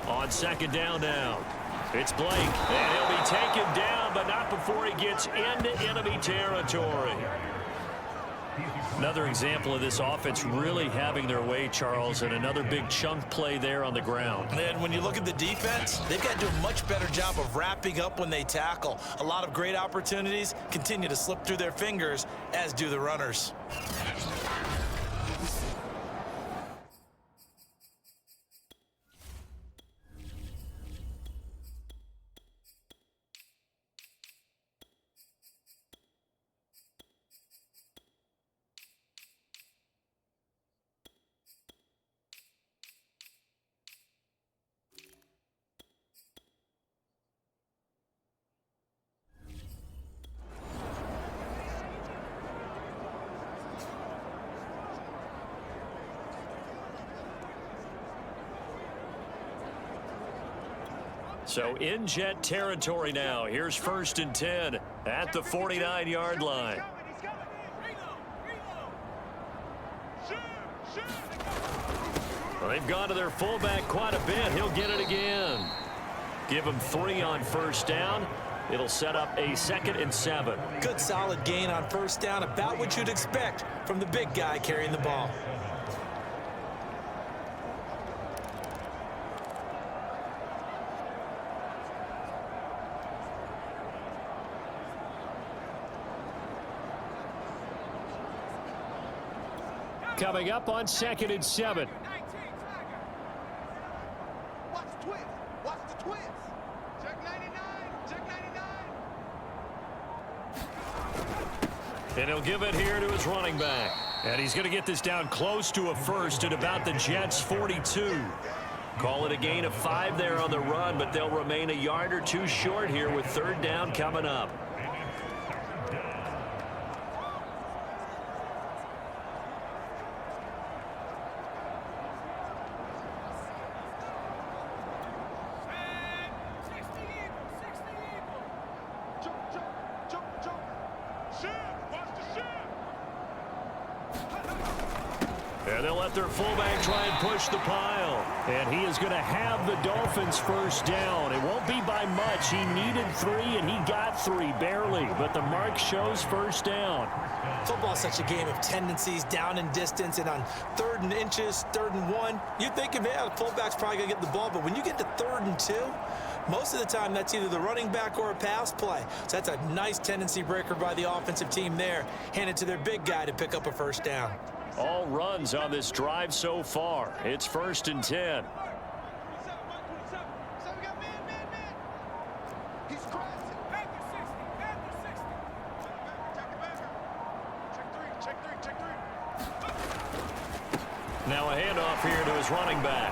On 2nd down now. It's Blake. And he'll be taken down, but not before he gets into enemy territory. Another example of this offense really having their way, Charles, and another big chunk play there on the ground. And when you look at the defense, they've got to do a much better job of wrapping up when they tackle. A lot of great opportunities continue to slip through their fingers, as do the runners. So in Jet territory now. Here's 1st and 10 at the 49-yard line. Well, they've gone to their fullback quite a bit. He'll get it again. Give him 3 on 1st down. It'll set up a 2nd and 7. Good solid gain on 1st down, about what you'd expect from the big guy carrying the ball. Coming up on 2nd and 7. Watch the twist. Watch the twist. Check 99. Check 99. And he'll give it here to his running back. And he's going to get this down close to a first at about the Jets' 42. Call it a gain of 5 there on the run, but they'll remain a yard or 2 short here with 3rd down coming up. And they'll let their fullback try and push the pile. And he is going to have the Dolphins 1st down. It won't be by much. He needed 3, and he got 3, barely. But the mark shows 1st down. Football's such a game of tendencies, down in distance, and on 3rd and inches, 3rd and 1, you think, yeah, the fullback's probably going to get the ball. But when you get to 3rd and 2, most of the time that's either the running back or a pass play. So that's a nice tendency breaker by the offensive team there. Hand it to their big guy to pick up a 1st down. All runs on this drive so far. It's 1st and 10. He's crashing. Back to 60. Back to 60. Check 3. Now a handoff here to his running back.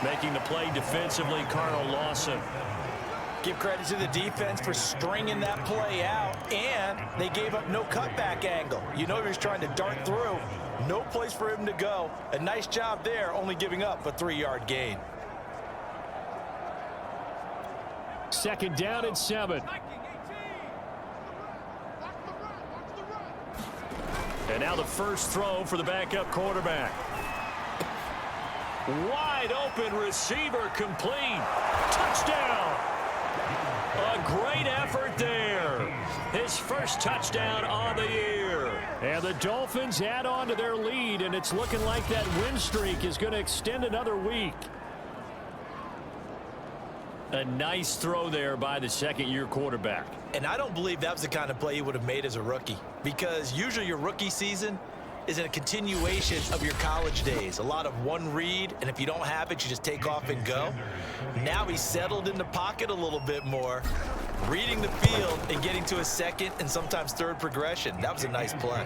Making the play defensively, Carl Lawson. Give credit to the defense for stringing that play out, and they gave up no cutback angle. You know he was trying to dart through. No place for him to go. A nice job there, only giving up a 3-yard gain. 2nd down and 7. And now the first throw for the backup quarterback. Wide open receiver complete. Touchdown! A great effort there. His first touchdown on the year. And the Dolphins add on to their lead, and it's looking like that win streak is going to extend another week. A nice throw there by the 2nd-year quarterback. And I don't believe that was the kind of play he would have made as a rookie, because usually your rookie season is in a continuation of your college days. A lot of one read, and if you don't have it, you just take off and go. Now he's settled in the pocket a little bit more, reading the field and getting to a 2nd and sometimes 3rd progression. That was a nice play.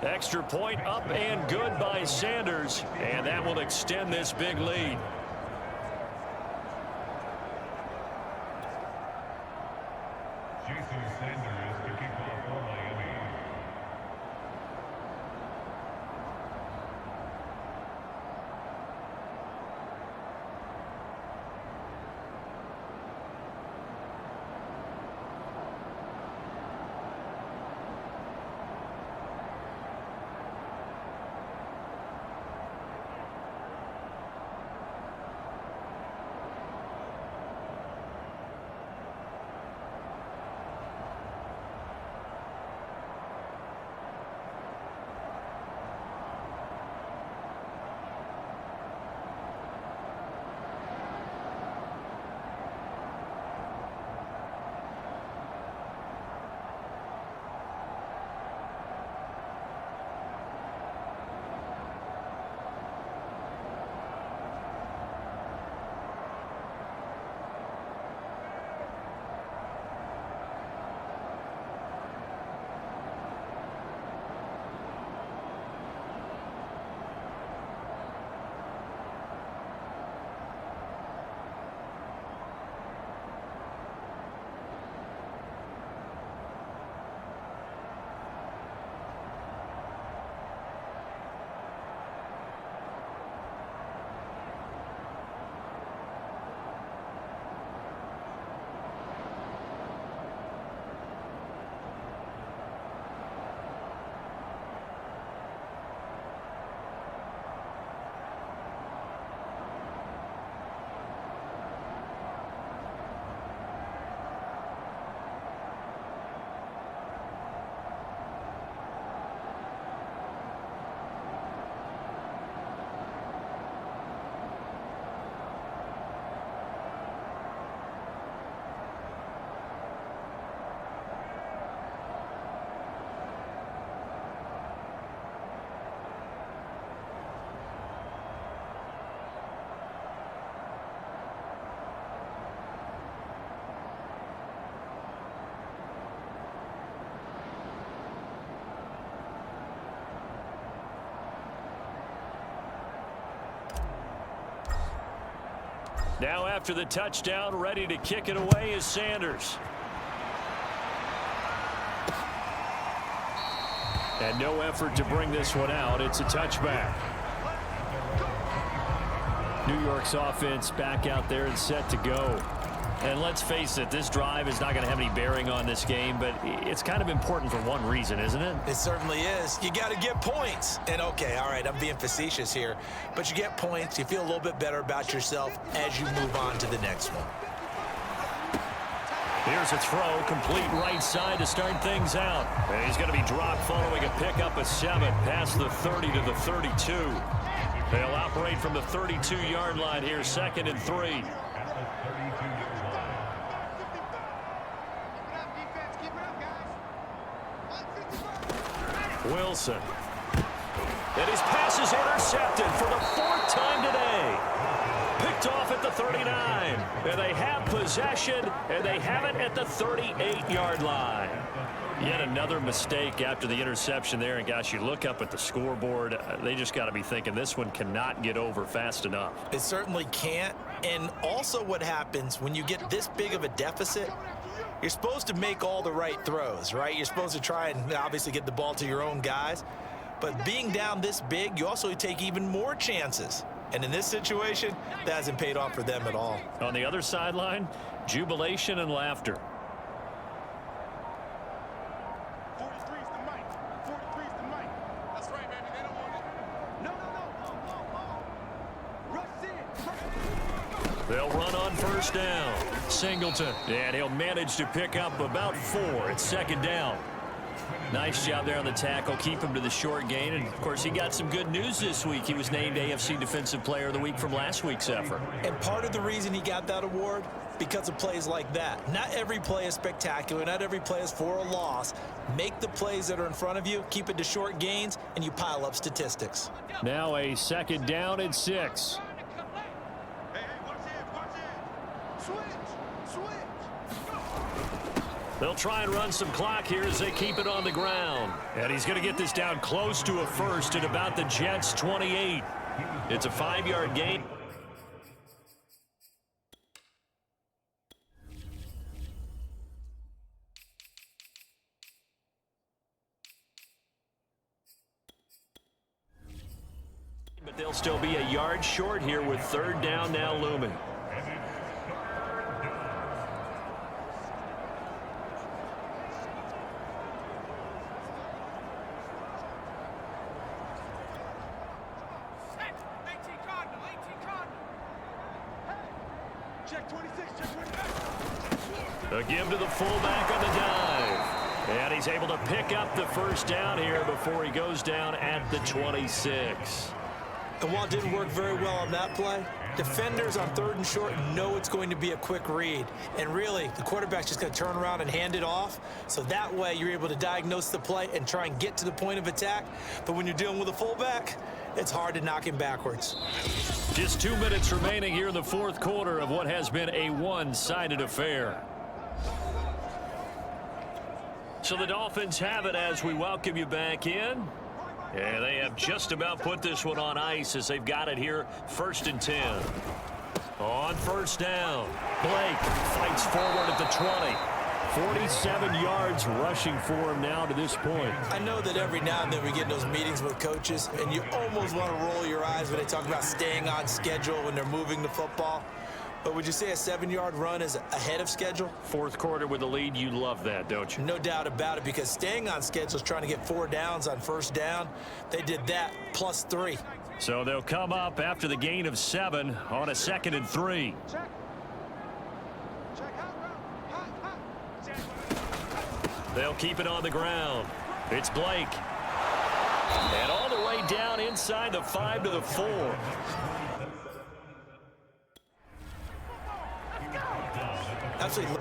Extra point up and good by Sanders, and that will extend this big lead. Now after the touchdown, ready to kick it away is Sanders. And no effort to bring this one out. It's a touchback. New York's offense back out there and set to go. And let's face it, this drive is not going to have any bearing on this game, but it's kind of important for one reason, isn't it? It certainly is. You got to get points. And okay, all right, I'm being facetious here, but you get points, you feel a little bit better about yourself as you move on to the next one. Here's a throw, complete right side to start things out. And he's going to be dropped following a pickup of 7 past the 30 to the 32. They'll operate from the 32-yard line here, 2nd and 3. Wilson. And his pass is intercepted for the 4th time today. Picked off at the 39. And they have possession, and they have it at the 38-yard line. Yet another mistake after the interception there. And, gosh, you look up at the scoreboard, they just got to be thinking this one cannot get over fast enough. It certainly can't. And also what happens when you get this big of a deficit, you're supposed to make all the right throws, right? You're supposed to try and obviously get the ball to your own guys. But being down this big, you also take even more chances. And in this situation, that hasn't paid off for them at all. On the other sideline, jubilation and laughter. 43 is the mic. 43 is the mic. That's right, baby. They don't want it. No. Rush in. They'll run on 1st down. Singleton. And he'll manage to pick up about 4. It's 2nd down. Nice job there on the tackle. Keep him to the short gain. And, of course, he got some good news this week. He was named AFC Defensive Player of the Week from last week's effort. And part of the reason he got that award, because of plays like that. Not every play is spectacular. Not every play is for a loss. Make the plays that are in front of you, keep it to short gains, and you pile up statistics. Now a 2nd down and 6. Hey, watch it. Switch. They'll try and run some clock here as they keep it on the ground. And he's going to get this down close to a first at about the Jets' 28. It's a 5-yard gain. But they'll still be a yard short here with 3rd down now looming. Check 26, check 26. A give to the fullback on the dive. And he's able to pick up the 1st down here before he goes down at the 26. And while it didn't work very well on that play, defenders on 3rd and short know it's going to be a quick read. And really, the quarterback's just going to turn around and hand it off. So that way, you're able to diagnose the play and try and get to the point of attack. But when you're dealing with a fullback, it's hard to knock him backwards. Just 2 minutes remaining here in the 4th quarter of what has been a one-sided affair. So the Dolphins have it as we welcome you back in. And they have just about put this one on ice as they've got it here, 1st and 10. On 1st down, Blake fights forward at the 20. 47 yards rushing for him now to this point. I know that every now and then we get in those meetings with coaches, and you almost want to roll your eyes when they talk about staying on schedule when they're moving the football. But would you say a 7-yard run is ahead of schedule? 4th quarter with the lead, you love that, don't you? No doubt about it, because staying on schedule is trying to get 4 downs on 1st down. They did that plus 3. So they'll come up after the gain of 7 on a 2nd and 3. They'll keep it on the ground. It's Blake. And all the way down inside the 5 to the 4. Absolutely.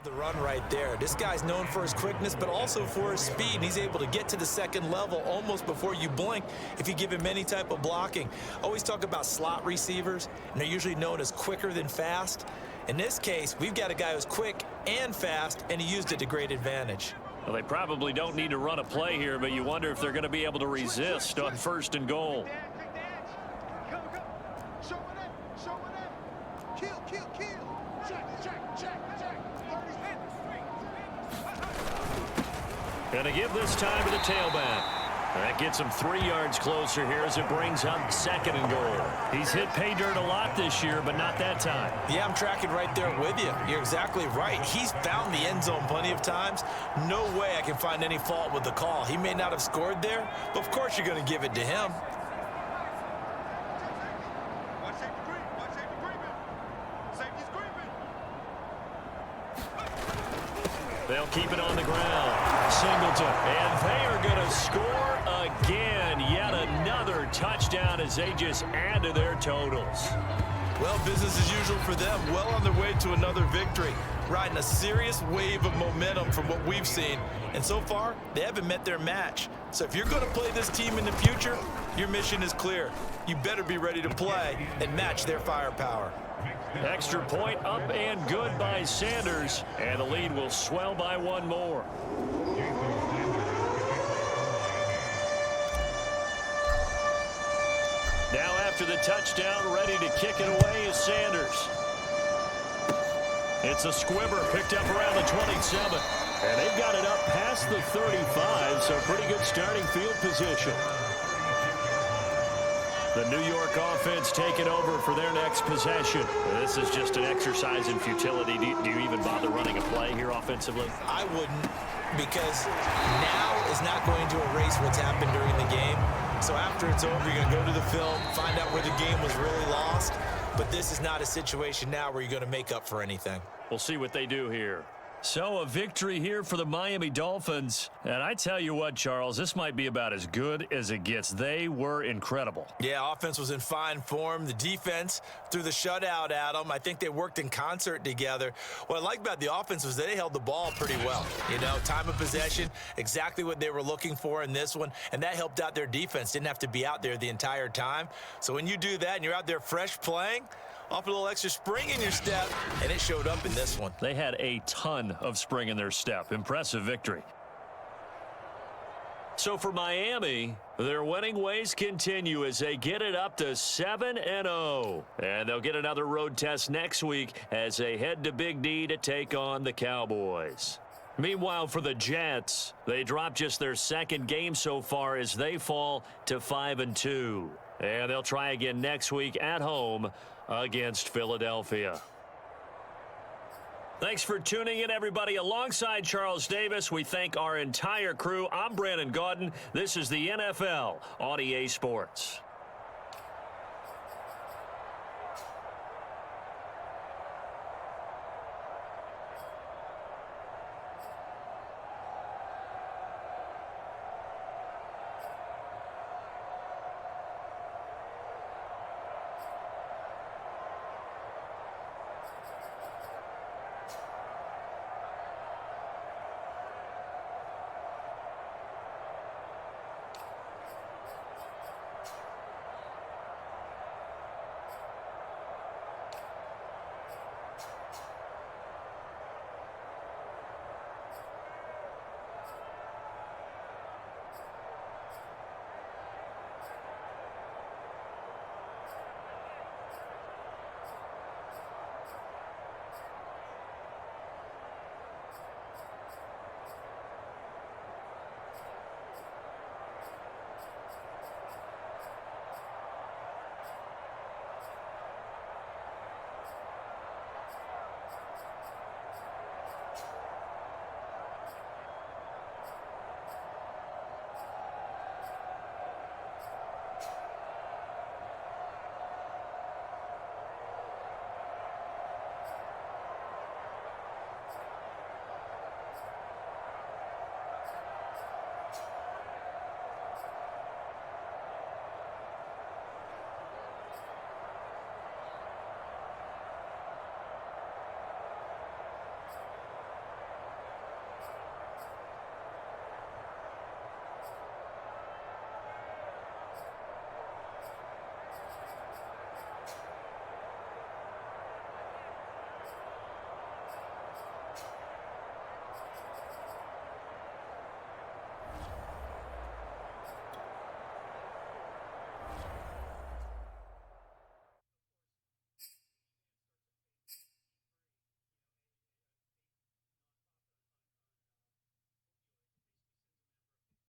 The run right there. This guy's known for his quickness, but also for his speed. And he's able to get to the second level almost before you blink if you give him any type of blocking. Always talk about slot receivers, and they're usually known as quicker than fast. In this case, we've got a guy who's quick and fast, and he used it to great advantage. Well, they probably don't need to run a play here, but you wonder if they're going to be able to resist on 1st and goal. Going to give this time to the tailback. That gets him 3 yards closer here as it brings up 2nd and goal. He's hit pay dirt a lot this year, but not that time. Yeah, I'm tracking right there with you. You're exactly right. He's found the end zone plenty of times. No way I can find any fault with the call. He may not have scored there, but of course you're going to give it to him. They'll keep it on the ground. Singleton. And they are going to score again. Yet another touchdown as they just add to their totals. Well, business as usual for them. Well on their way to another victory. Riding a serious wave of momentum from what we've seen. And so far, they haven't met their match. So if you're going to play this team in the future, your mission is clear. You better be ready to play and match their firepower. Extra point up and good by Sanders. And the lead will swell by 1 more. Now after the touchdown, ready to kick it away is Sanders. It's a squibber picked up around the 27. And they've got it up past the 35, so pretty good starting field position. The New York offense taking over for their next possession. This is just an exercise in futility. Do you even bother running a play here offensively? I wouldn't, because now is not going to erase what's happened during the game. So after it's over, you're going to go to the film, find out where the game was really lost. But this is not a situation now where you're going to make up for anything. We'll see what they do here. So a victory here for the Miami Dolphins. And I tell you what, Charles, this might be about as good as it gets. They were incredible. Yeah, offense was in fine form. The defense threw the shutout at them. I think they worked in concert together. What I like about the offense was they held the ball pretty well. You know, time of possession, exactly what they were looking for in this one. And that helped out their defense. Didn't have to be out there the entire time. So when you do that and you're out there fresh playing, off a little extra spring in your step, and it showed up in this one. They had a ton of spring in their step. Impressive victory. So for Miami, their winning ways continue as they get it up to 7-0. And they'll get another road test next week as they head to Big D to take on the Cowboys. Meanwhile, for the Jets, they dropped just their 2nd game so far as they fall to 5-2. And they'll try again next week at home against Philadelphia. Thanks for tuning in, everybody. Alongside Charles Davis, we thank our entire crew. I'm Brandon Gaudin. This is the NFL on EA Sports.